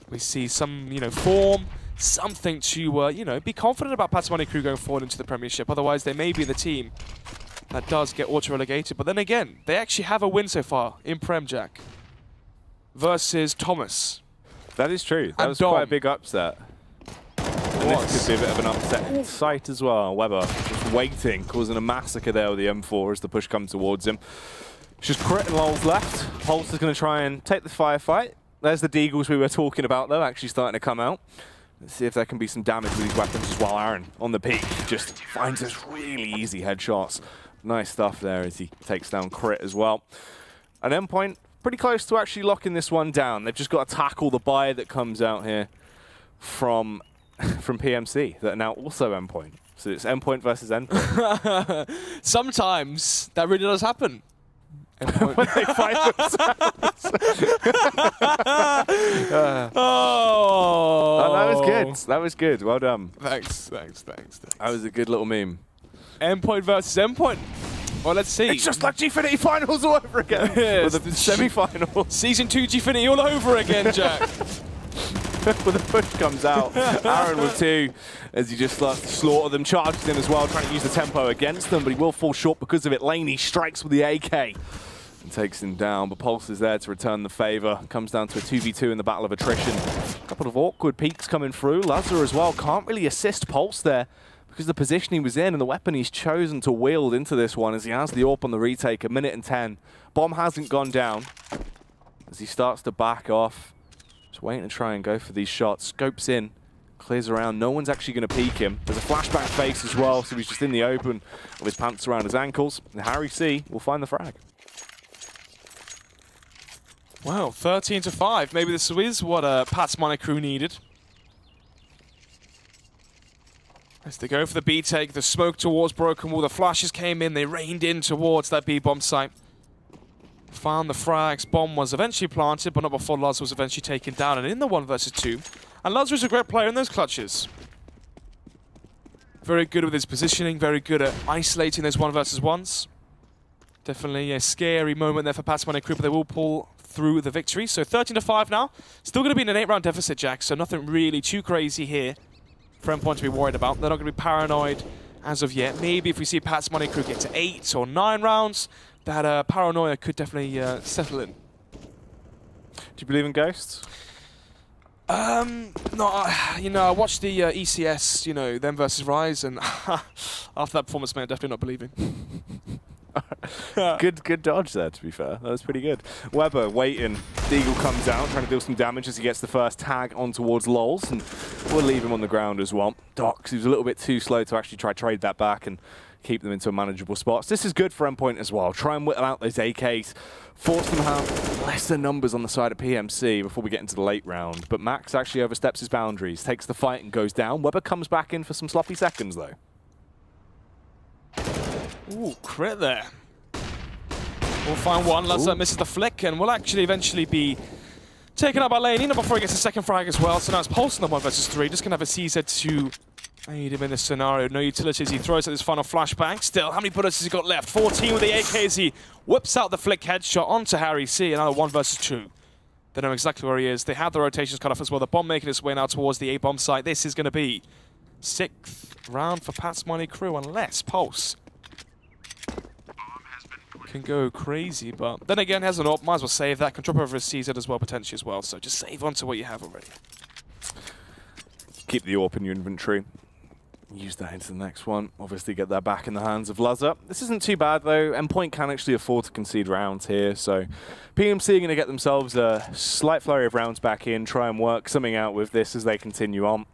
we see some, form, something to, be confident about Pat's Money Crew going forward into the Premiership. Otherwise, they may be the team that does get auto-relegated. But then again, they actually have a win so far in Prem, Jack, versus Thomas. That is true. That And was Dom. quite a big upset. And this could be a bit of an upset sight as well. Weber just waiting, causing a massacre there with the M4 as the push comes towards him. It's just Crit and Lol's left. Pulse is going to try and take the firefight. There's the Deagles we were talking about, though, actually starting to come out. Let's see if there can be some damage with these weapons as well. Aaron, on the peak, just finds us really easy headshots. Nice stuff there as he takes down Crit as well. An Endpoint pretty close to actually locking this one down. They've just got to tackle the buy that comes out here from PMC that are now also Endpoint. So it's Endpoint versus Endpoint. Sometimes that really does happen. When they fight themselves. Oh, that was good. That was good. Well done. Thanks. That was a good little meme. Endpoint versus Endpoint. Well, let's see. It's just like Gfinity Finals all over again. Yes, Or the semi-finals. Season 2 Gfinity all over again, Jack. When the push comes out, Aaron with 2 as he just starts to slaughter them, charges in as well, trying to use the tempo against them, but he will fall short because of it. Laney strikes with the AK and takes him down, but Pulse is there to return the favour. Comes down to a 2v2 in the battle of attrition. A couple of awkward peeks coming through. Lazar as well can't really assist Pulse there because of the position he was in and the weapon he's chosen to wield into this one as he has the AWP on the retake, 1 minute and 10. Bomb hasn't gone down as he starts to back off. Just waiting to try and go for these shots. Scopes in, clears around. No one's actually going to peek him. There's a flashback face as well, so he's just in the open with his pants around his ankles. And Harry C will find the frag. Wow, 13-5. Maybe this is what Pat's Money crew needed. As they go for the B take, the smoke towards Broken Wall. The flashes came in, they rained in towards that B bomb site. Found the frags. Bomb was eventually planted, but not before Luz was eventually taken down and in the 1 versus 2. And Luz was a great player in those clutches. Very good with his positioning, very good at isolating those 1 versus 1s. Definitely a scary moment there for Pat's Money crew, but they will pull through the victory. So 13-5 now. Still going to be in an 8-round deficit, Jack, so nothing really too crazy here for Endpoint to be worried about. They're not going to be paranoid as of yet. Maybe if we see Pat's Money crew get to 8 or 9 rounds, that paranoia could definitely settle in. Do you believe in ghosts? No, you know, I watched the ECS, you know, them versus Rise, and after that performance, man, definitely not believing. Good dodge there, to be fair. That was pretty good. Weber waiting. Deagle comes out, trying to deal some damage as he gets the first tag on towards Lols, and we'll leave him on the ground as well. Docs, he was a little bit too slow to actually try to trade that back and keep them into a manageable spot. So this is good for Endpoint as well. Try and whittle out those AKs, force them to have lesser numbers on the side of PMC before we get into the late round. But Max actually oversteps his boundaries, takes the fight and goes down. Weber comes back in for some sloppy seconds though. Ooh, crit there. We'll find one. Lazar misses the flick and will actually eventually be taken out by Laney before he gets a second frag as well. So now it's Pulse in the 1 versus 3. Just going to have a CZ to aid him in this scenario. No utilities. He throws at this final flashbang. Still, how many bullets has he got left? 14 with the AK as he whips out the flick headshot onto Harry C. Another 1 versus 2. They know exactly where he is. They have the rotations cut off as well. The bomb making its way now towards the A-bomb site. This is going to be 6th round for Pat's Money crew unless Pulse can go crazy, but then again, has an AWP, might as well save that. Can drop over his CZ as well, potentially as well, so just save onto what you have already. Keep the AWP in your inventory. Use that into the next one. Obviously get that back in the hands of Lazar. This isn't too bad though. Endpoint can actually afford to concede rounds here, so PMC are going to get themselves a slight flurry of rounds back in, try and work something out with this as they continue on.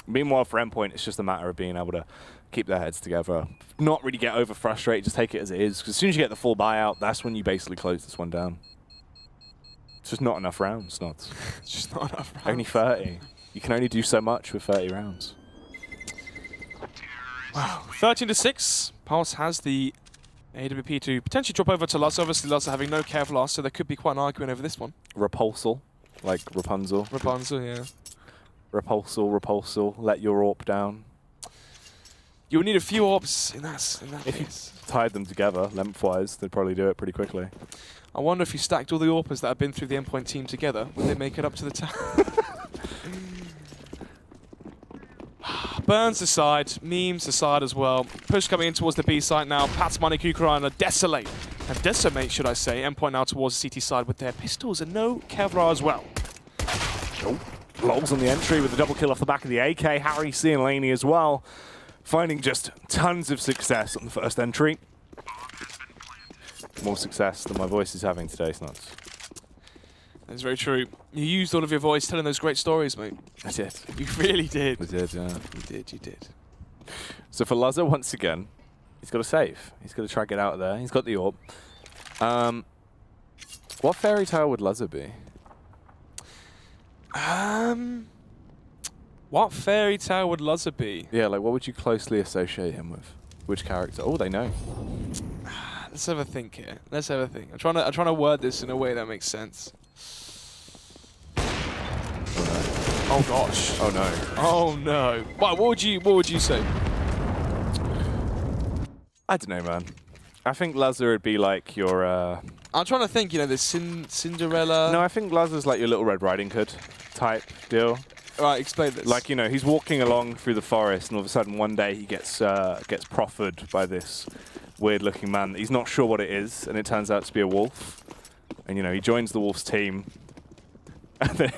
Meanwhile, for Endpoint, it's just a matter of being able to keep their heads together, not really get over frustrated, just take it as it is. Because as soon as you get the full buyout, that's when you basically close this one down. It's just not enough rounds, not. It's just not enough rounds. Only 30. You can only do so much with 30 rounds. Wow. 13-6. Pulse has the AWP to potentially drop over to Luz. Obviously, Luz having no Kev loss, so there could be quite an argument over this one. Repulsal, like Rapunzel. Rapunzel, yeah. Repulsal, let your AWP down. You'll need a few AWPs in that If case. you tied them together, lengthwise, they'd probably do it pretty quickly. I wonder if you stacked all the AWPers that have been through the Endpoint team together, would they make it up to the top? Burns aside, memes aside as well. Push coming in towards the B side now. Pat's Money Kukurana desolate. And decimate, should I say. Endpoint now towards the CT side with their pistols and no Kevlar as well. Oh, Lols on the entry with a double kill off the back of the AK. Harry C and Laney as well. Finding just tons of success on the first entry. More success than my voice is having today, Snuts. That's very true. You used all of your voice telling those great stories, mate. I did. You really did. I did, yeah. You did. So for Lazar, once again, he's got to save. He's got to try to get out of there. He's got the AWP. What fairy tale would Lazar be? What fairy tale would Lazar be? Yeah, like what would you closely associate him with? Which character? Oh, they know. Let's have a think here. Let's have a think. I'm trying to word this in a way that makes sense. Oh gosh. Oh no. Oh no. What would you say? I don't know, man. I think Lazar would be like your. I'm trying to think. You know, the Cinderella. No, I think Lazar's like your Little Red Riding Hood type deal. Right, explain this. Like, you know, he's walking along through the forest, and all of a sudden one day he gets proffered by this weird-looking man. He's not sure what it is, and it turns out to be a wolf. And you know, he joins the wolf's team, and then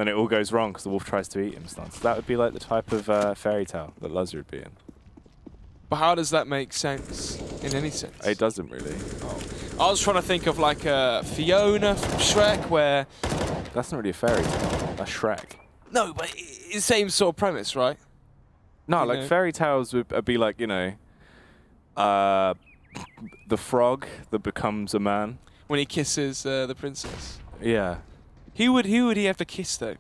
it all goes wrong because the wolf tries to eat him. So that would be like the type of fairy tale that Lazar would be in. But how does that make sense in any sense? It doesn't really. Oh. I was trying to think of like Fiona from Shrek, where. That's not really a fairy tale. That's Shrek. No, but it's the same sort of premise, right? No, like fairy tales would be like, you know, the frog that becomes a man. When he kisses the princess. Yeah. Who would he have to kiss though?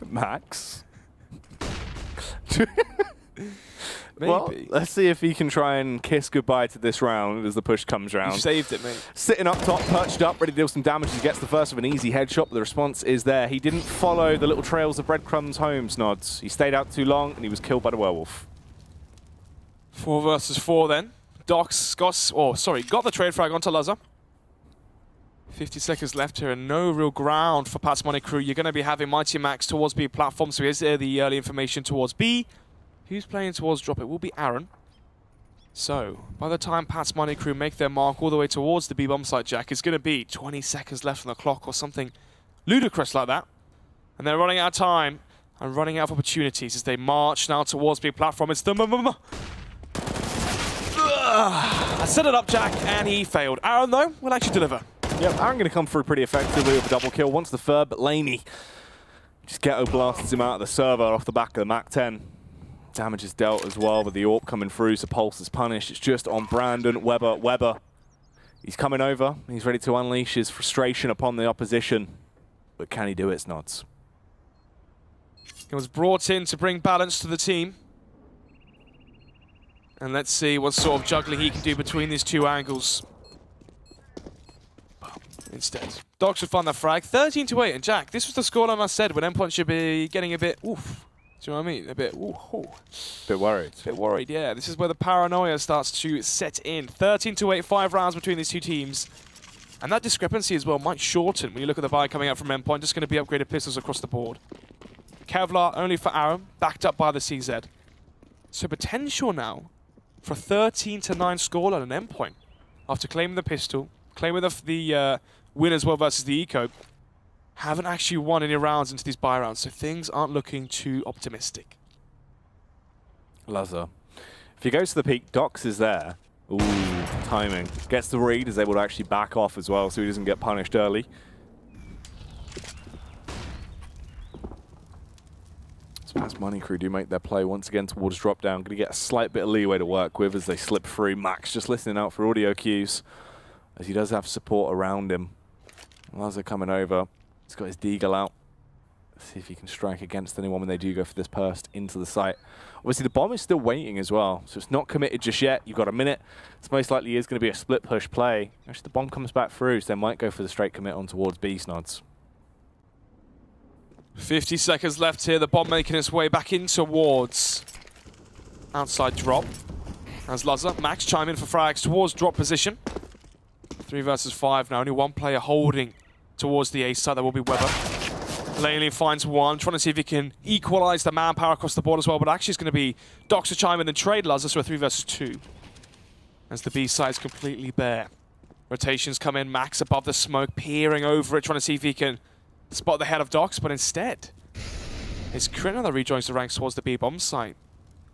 Max. Maybe. Well, let's see if he can try and kiss goodbye to this round as the push comes round. You saved it, mate. Sitting up top, perched up, ready to deal some damage. He gets the first of an easy headshot, but the response is there. He didn't follow the little trails of breadcrumbs home, Snods. He stayed out too long, and he was killed by the werewolf. 4 versus 4 then. Docs got the trade frag onto Lazar. 50 seconds left here and no real ground for Pat's Money Crew. You're going to be having Mighty Max towards B platform, so here's the early information towards B. Who's playing towards drop? It will be Aaron. So, by the time Pat's Money Crew make their mark all the way towards the B bomb site, Jack, it's going to be 20 seconds left on the clock or something ludicrous like that. And they're running out of time and running out of opportunities as they march now towards B platform. It's the I set it up, Jack, and he failed. Aaron, though, will actually deliver. Yep, Aaron going to come through pretty effectively with a double kill. Wants the third, but Laney just ghetto blasts him out of the server off the back of the Mac 10. Damage is dealt as well with the AWP coming through, so Pulse is punished. It's just on Brandon Weber. He's coming over. He's ready to unleash his frustration upon the opposition. But can he do it, Snods? He was brought in to bring balance to the team. And let's see what sort of juggling he can do between these two angles. Instead, Dogs should find that frag. 13-8, and Jack, this was the scoreline I said when Endpoint should be getting a bit oof. Do you know what I mean? A bit Bit worried. Bit worried, yeah. This is where the paranoia starts to set in. 13-8, 5 rounds between these two teams. And that discrepancy as well might shorten when you look at the buy coming out from Endpoint. Just going to be upgraded pistols across the board. Kevlar only for Aaron, backed up by the CZ. So potential now for a 13-9 scoreline on Endpoint. After claiming the pistol, claiming the win as well versus the eco. Haven't actually won any rounds into these buy rounds, so things aren't looking too optimistic. Lazar. If he goes to the peak, Docs is there. Ooh, timing. Gets the read, is able to actually back off as well, so he doesn't get punished early. Pat's Money Crew do make their play once again towards drop down. Going to get a slight bit of leeway to work with as they slip through. Max just listening out for audio cues, as he does have support around him. Lazar coming over. He's got his deagle out. Let's see if he can strike against anyone when they do go for this burst into the site. Obviously, the bomb is still waiting as well, so it's not committed just yet. You've got a minute. It's most likely is going to be a split push play. Actually, the bomb comes back through, so they might go for the straight commit on towards B, Snods. 50 seconds left here. The bomb making its way back in towards outside drop. As Lazar, Max chime in for frags towards drop position. 3 versus 5 now. Only one player holding towards the A side. That will be Weber. Laney finds one, trying to see if he can equalize the manpower across the board as well, but actually it's going to be Docs to chime in and trade Lazar, so a 3 versus 2. As the B side is completely bare. Rotations come in, Max above the smoke, peering over it, trying to see if he can spot the head of Docs, but instead, it's Krina that rejoins the ranks towards the B bomb site.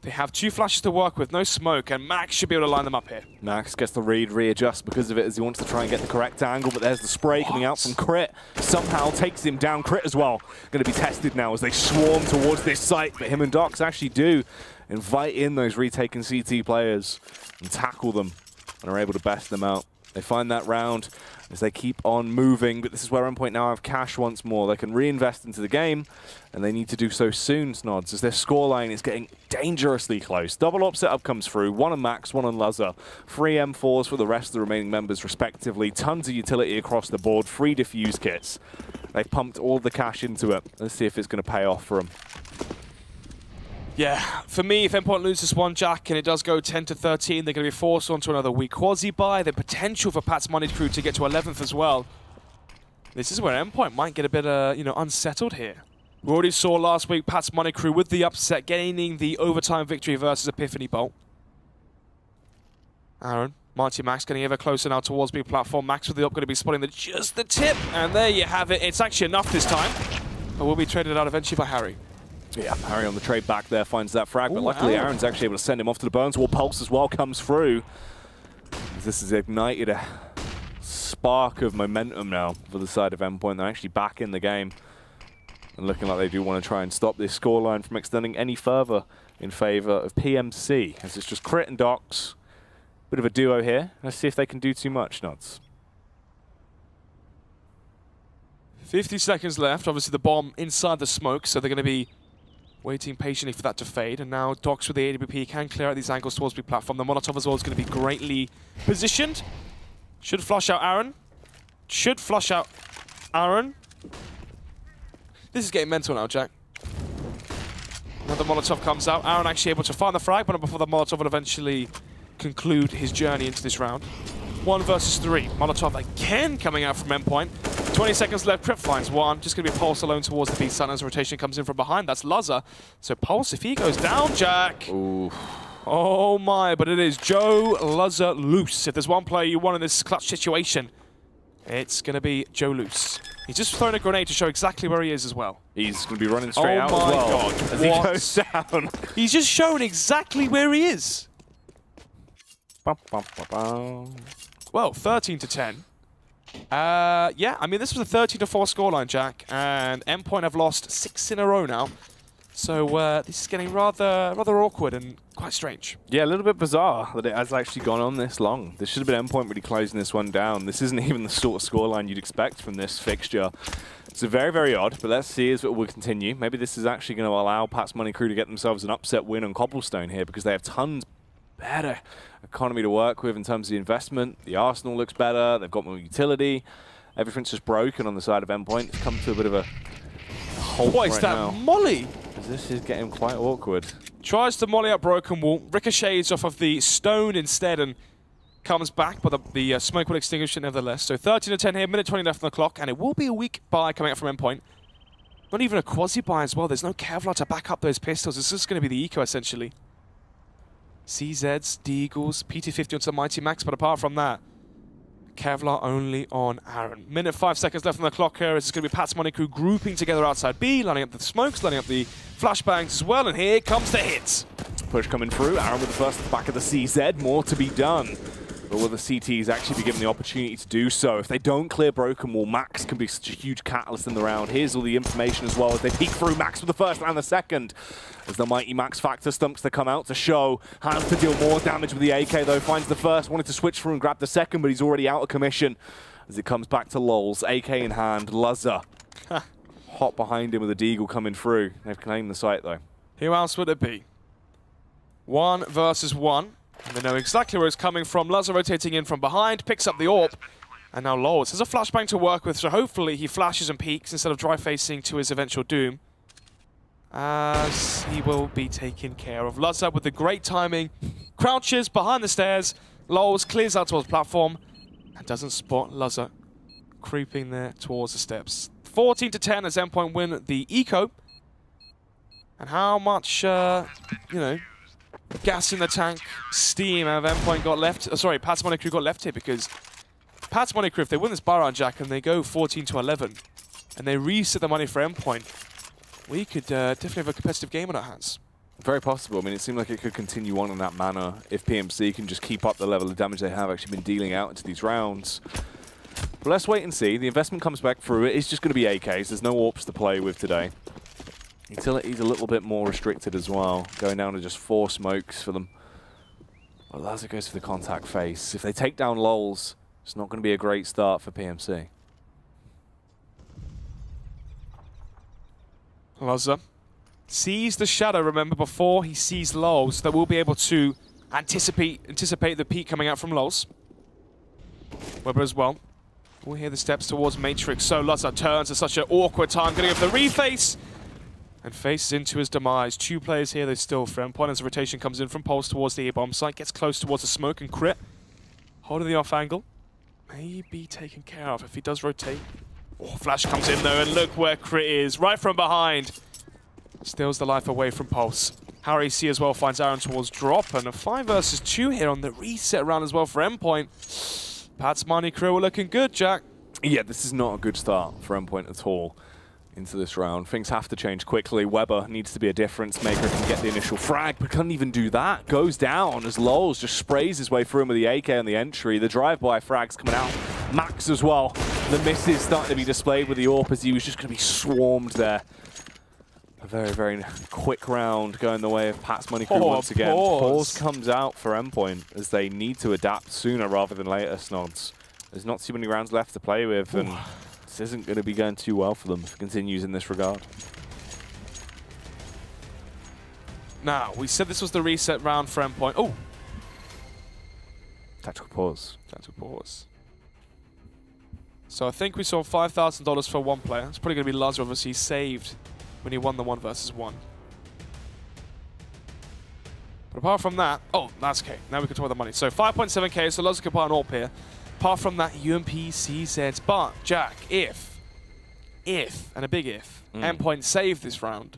They have 2 flashes to work with, no smoke, and Max should be able to line them up here. Max gets the read, readjusts because of it as he wants to try and get the correct angle, but there's the spray coming out from Crit. Somehow takes him down. Crit as well. Going to be tested now as they swarm towards this site, but him and Docs actually do invite in those retaken CT players and tackle them and are able to best them out. They find that round as they keep on moving, but this is where Endpoint now have cash once more. They can reinvest into the game, and they need to do so soon, Snods, as their scoreline is getting dangerously close. Double op setup comes through, one on Max, one on Lazar. 3 M4s for the rest of the remaining members, respectively. Tons of utility across the board, 3 defuse kits. They've pumped all the cash into it. Let's see if it's going to pay off for them. Yeah, for me, if Endpoint loses one, Jack, and it does go 10-13, they're going to be forced onto another weak quasi-buy. The potential for Pat's Money Crew to get to 11th as well. This is where Endpoint might get a bit, unsettled here. We already saw last week Pat's Money Crew with the upset, gaining the overtime victory versus Epiphany Bolt. Aaron, Marty Max getting ever closer now towards B platform. Max with the up going to be spotting just the tip, and there you have it. It's actually enough this time, but will be traded out eventually by Harry. Yeah, Harry on the trade back there finds that frag, but luckily Aaron's actually able to send him off to the Burns Wall. Pulse as well comes through. This has ignited a spark of momentum now for the side of Endpoint. They're actually back in the game and looking like they do want to try and stop this scoreline from extending any further in favor of PMC. As it's just Crit and Docs. Bit of a duo here. Let's see if they can do too much, Nods. 50 seconds left. Obviously the bomb inside the smoke, so they're going to be waiting patiently for that to fade, and now Docs with the AWP can clear out these angles towards the platform. The Molotov as well is going to be greatly positioned. Should flush out Aaron. Should flush out Aaron. This is getting mental now, Jack. Another Molotov comes out. Aaron actually able to find the frag, but not before the Molotov will eventually conclude his journey into this round. 1 versus 3. Molotov again coming out from Endpoint. 20 seconds left. Prep finds one. Just going to be Pulse alone towards the B side as rotation comes in from behind. That's Lazar. So Pulse, if he goes down, Jack. Ooh. Oh my, but it is Joe Lazar Loose. If there's one player you want in this clutch situation, it's going to be Joe Loose. He's just thrown a grenade to show exactly where he is as well. He's going to be running straight out as well. Oh my God. As he goes down. He's just shown exactly where he is. Well, 13-10. Yeah, I mean, this was a 13-4 scoreline, Jack, and Endpoint have lost 6 in a row now. So this is getting rather awkward and quite strange. Yeah, a little bit bizarre that it has actually gone on this long. This should have been Endpoint really closing this one down. This isn't even the sort of scoreline you'd expect from this fixture. It's very, very odd, but let's see as it will continue. Maybe this is actually going to allow Pat's Money Crew to get themselves an upset win on Cobblestone here, because they have tons better economy to work with in terms of the investment. The arsenal looks better. They've got more utility. Everything's just broken on the side of Endpoint. It's come to a bit of a halt What is that molly? This is getting quite awkward. Tries to molly up Broken Wall, ricochets off of the stone instead and comes back, but the smoke will extinguish it nevertheless. So 13-10 here, minute 20 left on the clock, and it will be a weak buy coming out from Endpoint. Not even a quasi-buy as well. There's no Kevlar to back up those pistols. It's just going to be the eco, essentially. CZs, Deagles, PT50 onto the Mighty Max, but apart from that, Kevlar only on Aaron. Minute 5 seconds left on the clock here. It's going to be Pat's Money Crew grouping together outside B, lining up the smokes, lining up the flashbangs as well, and here comes the hits. Push coming through. Aaron with the first at the back of the CZ. More to be done. But will the CTs actually be given the opportunity to do so? If they don't clear Broken Wall, Max can be such a huge catalyst in the round. Here's all the information as well as they peek through. Max with the first and the second. As the Mighty Max factor stumps to come out to show. Has to deal more damage with the AK though. Finds the first. Wanted to switch through and grab the second, but he's already out of commission. As it comes back to Lols. AK in hand. Lazar. Hot behind him with a Deagle coming through. They've claimed the site though. Who else would it be? 1 versus 1. And they know exactly where it's coming from. Lazar rotating in from behind, picks up the AWP, and now Lols has a flashbang to work with, so hopefully he flashes and peeks instead of dry-facing to his eventual doom. As he will be taken care of. Lazar with the great timing, crouches behind the stairs, Lols clears out towards the platform, and doesn't spot Lazar creeping there towards the steps. 14-10 as Endpoint win the eco. And how much, gas in the tank, steam have Endpoint got left. Sorry, Pat's Money Crew got left here, because Pat's Money Crew, if they win this bar round, Jack, and they go 14-11, and they reset the money for Endpoint, we could definitely have a competitive game on our hands. Very possible. I mean, it seemed like it could continue on in that manner if PMC can just keep up the level of damage they have actually been dealing out into these rounds. But let's wait and see. The investment comes back through. It is just going to be AKs. There's no AWPs to play with today. Utility's a little bit more restricted as well, going down to just 4 smokes for them. Well, Laza goes for the contact face. If they take down Lols, it's not going to be a great start for PMC. Laza sees the shadow, remember, before he sees Lols, that we'll be able to anticipate the peak coming out from Lols. Weber as well. We'll hear the steps towards Matrix, so Laza turns at such an awkward time, going to go for the reface, and faces into his demise. 2 players here, they still for Endpoint as the rotation comes in from Pulse towards the A-bomb site, gets close towards the smoke and crit. Holding the off angle. May be taken care of if he does rotate. Oh, Flash comes in though, and look where crit is, right from behind. Steals the life away from Pulse. Harry C as well finds Aaron towards drop, and a 5 versus 2 here on the reset round as well for Endpoint. Pat's money crew are looking good, Jack. Yeah, this is not a good start for Endpoint at all into this round. Things have to change quickly. Weber needs to be a difference maker, can get the initial frag, but couldn't even do that. Goes down as Lols just sprays his way through him with the AK on the entry. The drive-by frag's coming out. Max as well. The misses starting to be displayed with the AWP as he was just going to be swarmed there. A very, very quick round going the way of Pat's Money Crew once again. Pause comes out for Endpoint as they need to adapt sooner rather than later, Snods. There's not too many rounds left to play with, and this isn't going to be going too well for them if it continues in this regard. Now, we said this was the reset round for Endpoint. Oh! Tactical pause. Tactical pause. So I think we saw $5,000 for one player. It's probably going to be Laza, obviously, saved when he won the 1 versus 1. But apart from that, oh, that's okay. Now we can talk about the money. So 5.7k, so Laza can buy an AWP here. Apart from that, UMP, CZs. But, Jack, if, and a big if, Endpoint save this round,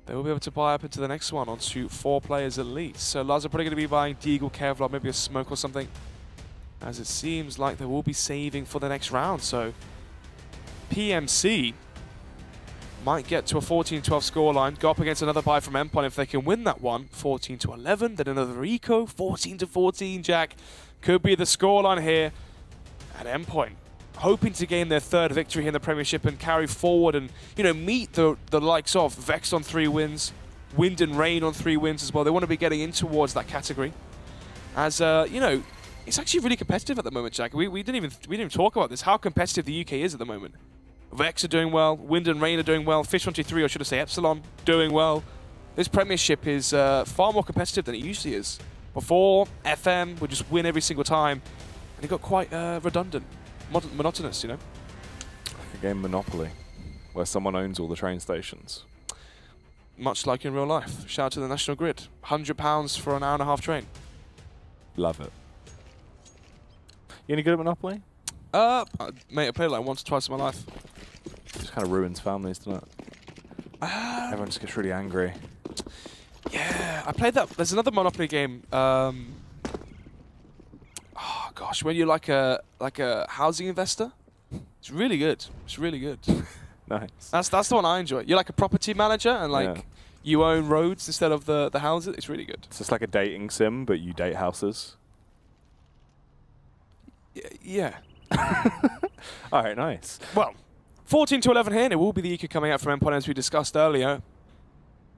they will be able to buy up into the next one onto 4 players at least. So Laza probably going to be buying Deagle, Kevlar, maybe a smoke or something, as it seems like they will be saving for the next round. So PMC might get to a 14-12 scoreline, go up against another buy from Endpoint if they can win that one, 14-11, then another eco, 14-14, Jack. Could be the scoreline here at Endpoint. Hoping to gain their 3rd victory here in the Premiership and carry forward and, you know, meet the likes of Vex on 3 wins, Wind and Rain on 3 wins as well. They want to be getting in towards that category. As, you know, it's actually really competitive at the moment, Jack. We didn't even talk about this, how competitive the UK is at the moment. Vex are doing well, Wind and Rain are doing well, Fish123, or should I say Epsilon, doing well. This Premiership is far more competitive than it usually is. Before, FM would just win every single time, and it got quite redundant, monotonous, you know? Like a game Monopoly, where someone owns all the train stations. Much like in real life. Shout out to the National Grid. £100 for an hour-and-a-half train. Love it. You any good at Monopoly? Mate, I played it like once or twice in my life. It just kind of ruins families, doesn't it? Everyone just gets really angry. Yeah, I played that. There's another Monopoly game. Oh gosh, when you're like a housing investor, it's really good. It's really good. Nice. That's the one I enjoy. You're like a property manager, and like you own roads instead of the houses. It's really good. It's just like a dating sim, but you date houses. Yeah. All right, nice. Well, 14-11 here, and it will be the eco coming out from Endpoint as we discussed earlier.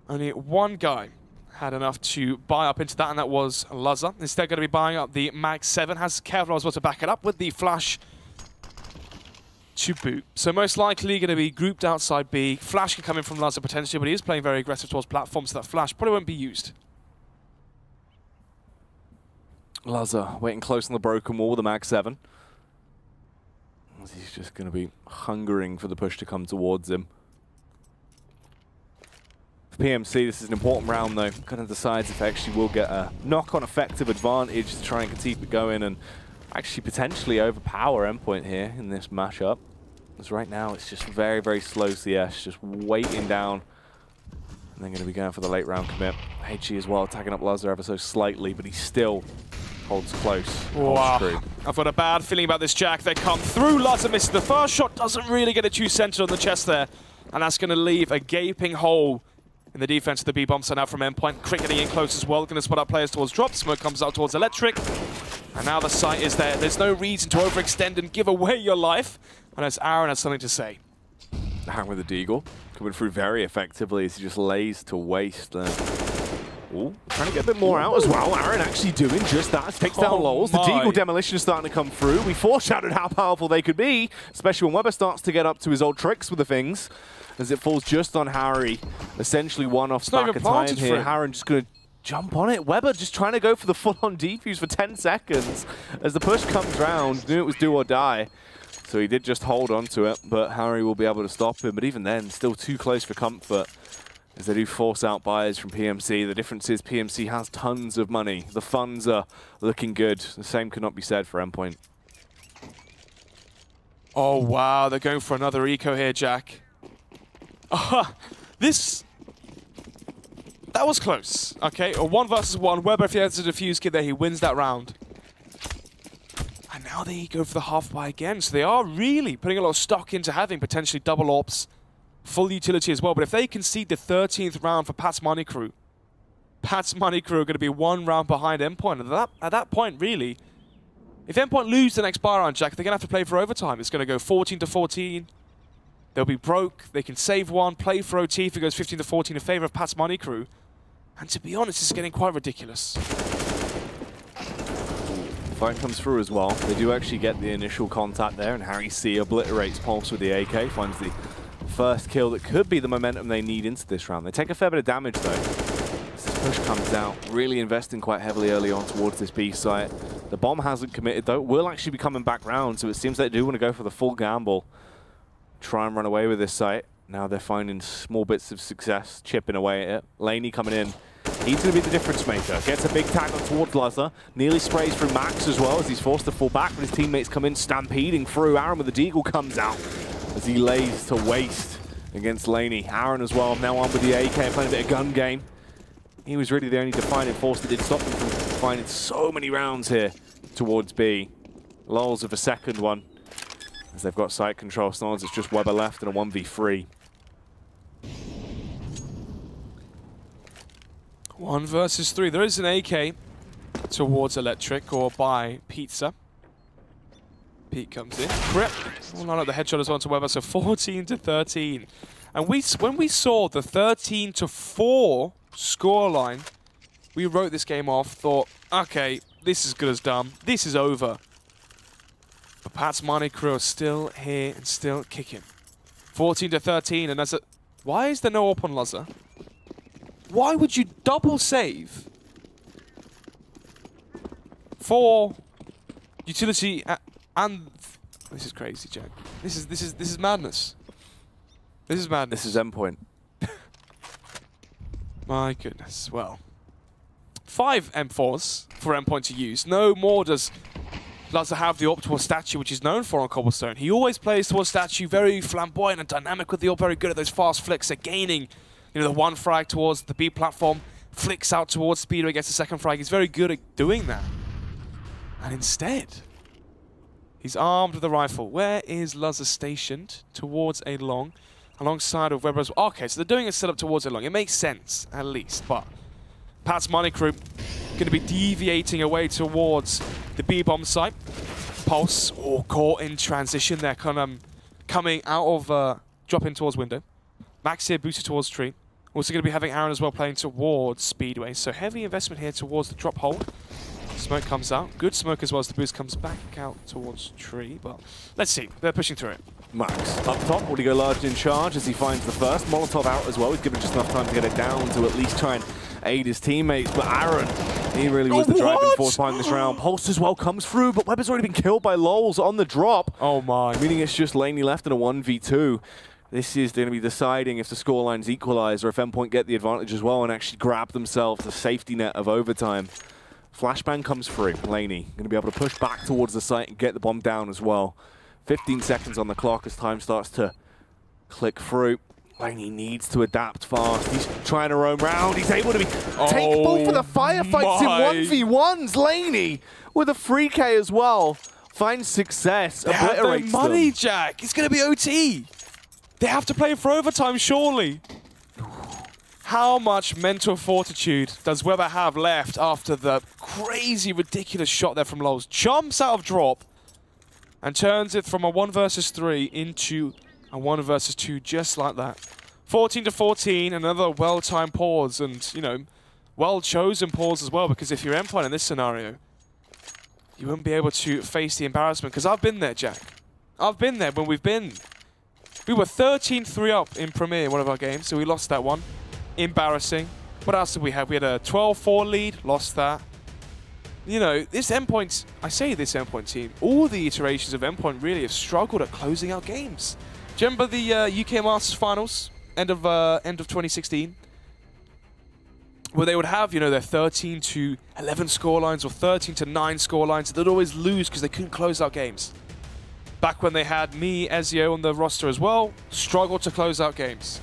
Only one guy had enough to buy up into that, and that was Laza. Instead, going to be buying up the Mag 7. Has Kevlar as well to back it up with the Flash to boot. So most likely going to be grouped outside B. Flash can come in from Laza potentially, but he is playing very aggressive towards platforms, so that Flash probably won't be used. Laza waiting close on the broken wall with the Mag 7. He's just going to be hungering for the push to come towards him. For PMC, this is an important round though. Kind of decides if they actually will get a knock-on effective advantage to try and keep it going and actually potentially overpower Endpoint here in this matchup. Because right now it's just very, very slow CS, just waiting down. And then going to be going for the late round commit. HE as well, attacking up Laza ever so slightly, but he still holds close. Wow. I've got a bad feeling about this, Jack. They come through. Laza misses the first shot, doesn't really get it too centered on the chest there. And that's going to leave a gaping hole in the defense of the B-bomb side out from Endpoint. Cricketing in close as well, going to spot out players towards drop. Smoke comes out towards electric. And now the site is there. There's no reason to overextend and give away your life. And as Aaron has something to say. Aaron with the Deagle, coming through very effectively as he just lays to waste there. Ooh, trying to get a bit more out as well. Aaron actually doing just that. Takes down Lols. The Deagle demolition is starting to come through. We foreshadowed how powerful they could be, especially when Weber starts to get up to his old tricks with the things, as it falls just on Harry. Essentially one off back of time here. Aaron just going to jump on it. Weber just trying to go for the full-on defuse for 10 seconds. As the push comes round, knew it was do or die. So he did just hold on to it, but Harry will be able to stop him. But even then, still too close for comfort, as they do force out buyers from PMC. The difference is PMC has tons of money. The funds are looking good. The same could not be said for Endpoint. Oh, wow. They're going for another eco here, Jack. That was close. Okay, a 1 versus 1. Weber, if he has a defuse kit there, he wins that round. And now they go for the half buy again. So they are really putting a lot of stock into having potentially double ops, full utility as well. But if they concede the 13th round for Pat's Money Crew, Pat's Money Crew are going to be 1 round behind Endpoint. And at that point, really, if Endpoint lose the next buy round, Jack, they're going to have to play for overtime. It's going to go 14-14. They'll be broke. They can save one, play for OT if it goes 15-14 in favor of Pat's Money Crew. And to be honest, this is getting quite ridiculous. Fight comes through as well. They do actually get the initial contact there, and Harry C obliterates Pulse with the AK, finds the first kill that could be the momentum they need into this round. They take a fair bit of damage though. As this push comes out, really investing quite heavily early on towards this B site. The bomb hasn't committed though, will actually be coming back round, so it seems they do want to go for the full gamble. Try and run away with this site. Now they're finding small bits of success, chipping away at it. Laney coming in. He's going to be the difference maker. Gets a big tag on towards Lazar. Nearly sprays through Max as well as he's forced to fall back, but his teammates come in stampeding through. Aaron with the Deagle comes out as he lays to waste against Laney. Aaron as well, now on with the AK, playing a bit of gun game. He was really the only defining force that did stop him from finding so many rounds here towards B. Lols of a second one, as they've got site control. Snarls, it's just Weber left in a 1v3. 1 versus 3. There is an AK towards Electric or by Pizza. Pete comes in. Prep. Oh, no, the headshot is on to Weber, so 14-13. And when we saw the 13-4 scoreline, we wrote this game off, thought, okay, this is good as done. This is over. But Pat's Money Crew are still here and still kicking. 14-13, and that's a... Why is there no up on Lazar? Why would you double save for utility and this is crazy, Jack. This is madness. This is madness. This is Endpoint. My goodness. Well, 5 M4s for Endpoint to use. No more does Lazar have the AWP towards Statue, which is known for on Cobblestone. He always plays towards Statue, very flamboyant and dynamic with the AWP, very good at those fast flicks. They're gaining, you know, the 1 frag towards the B platform, flicks out towards Speedway, gets the 2nd frag. He's very good at doing that. And instead, he's armed with a rifle. Where is Lazar stationed? Towards a long, alongside of Weber's. Okay, so they're doing a setup towards a long. It makes sense, at least. But Pat's Money Crew going to be deviating away towards the B-bomb site. Pulse, caught in transition there, kind of coming out of, dropping towards window. Max here boosted towards tree. Also going to be having Aaron as well playing towards Speedway. So heavy investment here towards the drop hold. Smoke comes out. Good smoke as well as the boost comes back out towards tree. But let's see. They're pushing through it. Max up top. Will he go large in charge as he finds the first? Molotov out as well. He's given just enough time to get it down to at least try and aid his teammates. But Aaron, he really was the driving force behind this round. Pulse as well comes through, but Weber's already been killed by Lols on the drop. Oh my. Meaning it's just Laney left in a 1v2. This is going to be deciding if the scorelines equalize or if Endpoint get the advantage as well and actually grab themselves a safety net of overtime. Flashbang comes through. Laney going to be able to push back towards the site and get the bomb down as well. 15 seconds on the clock as time starts to click through. Laney needs to adapt fast. He's trying to roam round. He's able to take both of the firefights in 1v1s. Laney with a free K as well. Finds success. They have no money, them. Jack. It's going to be OT. They have to play for overtime, surely. How much mental fortitude does Weber have left after the crazy, ridiculous shot there from Lols? Jumps out of drop and turns it from a 1 versus 3 into a 1 versus 2, just like that. 14-14, another well-timed pause, and, you know, well-chosen pause as well, because if you're Endpoint in this scenario, you wouldn't be able to face the embarrassment. Because I've been there, Jack. I've been there when we were 13-3 up in Premier, one of our games, so we lost that one. Embarrassing. What else did we have? We had a 12-4 lead, lost that. You know, this Endpoint, I say this Endpoint team, all the iterations of Endpoint really have struggled at closing out games. Do you remember the UK Masters Finals, end of 2016? Where they would have, you know, their 13-11 scorelines or 13-9 scorelines. They'd always lose because they couldn't close out games. Back when they had me, Ezio on the roster as well, struggled to close out games.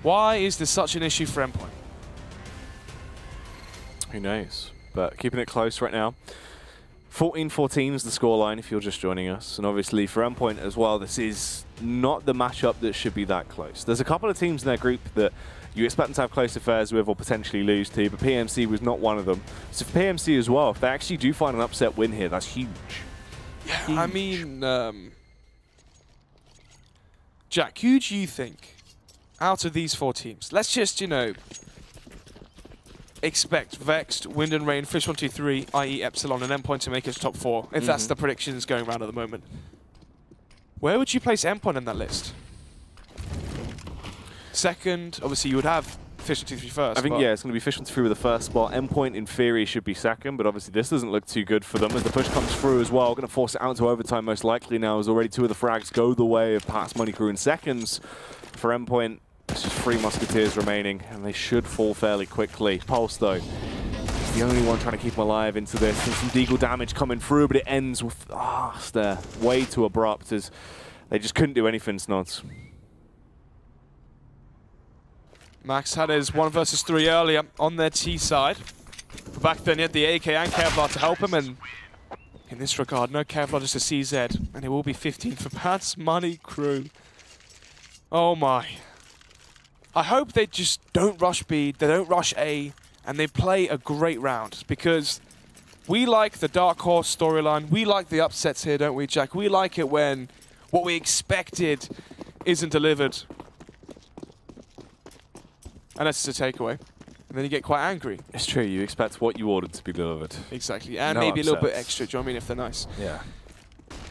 Why is this such an issue for Endpoint? Who knows? But keeping it close right now. 14-14 is the scoreline if you're just joining us. And obviously for Endpoint as well, this is not the matchup that should be that close. There's a couple of teams in their group that you expect them to have close affairs with or potentially lose to, but PMC was not one of them. So for PMC as well, if they actually do find an upset win here, that's huge. Yeah, huge. I mean, Jack, who do you think out of these 4 teams? Let's just, you know, expect Vexed, Wind and Rain, Fish 123, i.e. Epsilon, and Endpoint to make it top 4, if that's the predictions going around at the moment. Where would you place Endpoint in that list? Second, obviously you would have Fish 123 first. I think, yeah, it's going to be Fish 123 with the first spot. Endpoint, in theory, should be second, but obviously this doesn't look too good for them as the push comes through as well. Going to force it out to overtime most likely now, as already 2 of the frags go the way of Pat's Money Crew in seconds. For Endpoint, it's just 3 Musketeers remaining, and they should fall fairly quickly. Pulse, though, is the only one trying to keep him alive into this. And some deagle damage coming through, but it ends with, they're way too abrupt, as they just couldn't do anything, Snods. Max had his 1 versus 3 earlier on their T side. But back then he had the AK and Kevlar to help him, and in this regard, no Kevlar, just a CZ. And it will be 15 for Pat's Money Crew. Oh my. I hope they just don't rush B, they don't rush A, and they play a great round, because we like the Dark Horse storyline, we like the upsets here, don't we, Jack? We like it when what we expected isn't delivered. And that's just a takeaway. And then you get quite angry. It's true, you expect what you ordered to be delivered. Exactly, and No maybe upsets. a little bit extra, do you know what I mean, if they're nice. Yeah.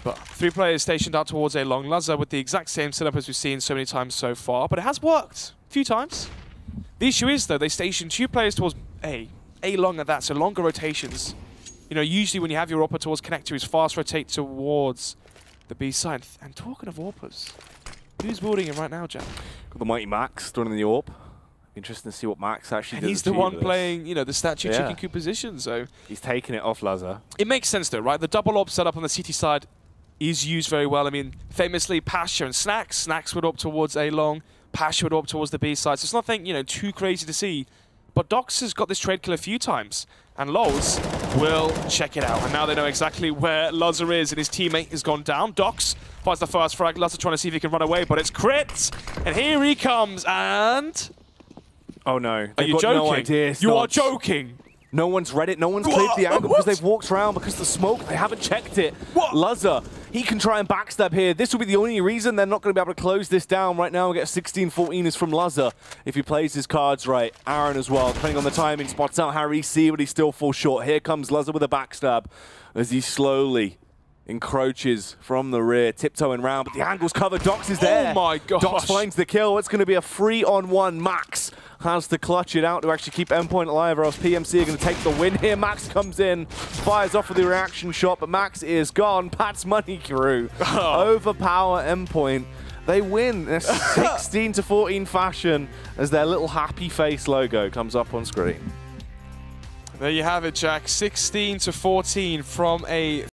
But 3 players stationed out towards A long. Lazar with the exact same setup as we've seen so many times so far, but it has worked a few times. The issue is, though, they stationed 2 players towards A long at that, so longer rotations. You know, usually when you have your AWPer towards connector, is fast rotate towards the B side. And talking of AWPers, who's building it right now, Jack? Got the mighty Max doing in the AWP. Interesting to see what Max actually does. And he's the one playing, you know, the statue chicken coop position, so... He's taking it off Lazar. It makes sense, though, right? The double AWP setup on the CT side is used very well. I mean, famously, Pasha and Snacks. Snacks would AWP towards A long, Pasha would AWP towards the B side. So it's nothing, you know, too crazy to see. But Dox has got this trade kill a few times, and Lols will check it out. And now they know exactly where Lazar is, and his teammate has gone down. Dox finds the first frag. Lazar trying to see if he can run away, but it's crit. And here he comes, and... Oh no. Are you joking? No idea. You are joking. No one's read it. No one's cleared the angle because they've walked around because the smoke, they haven't checked it. What? Lazar, he can try and backstab here. This will be the only reason they're not going to be able to close this down right now and get 16-14 is from Lazar if he plays his cards right. Aaron as well, depending on the timing, spots out Harry C, but he still falls short. Here comes Lazar with a backstab as he slowly encroaches from the rear, tiptoeing round, but the angle's covered. Dox is there. Oh my gosh. Dox finds the kill. It's going to be a 3-on-1. Max has to clutch it out to actually keep Endpoint alive, or else PMC are going to take the win here. Max comes in, fires off with the reaction shot, but Max is gone. Pat's Money Crew overpower Endpoint. They win in a 16-14 fashion as their little happy face logo comes up on screen. There you have it, Jack. 16-14 from a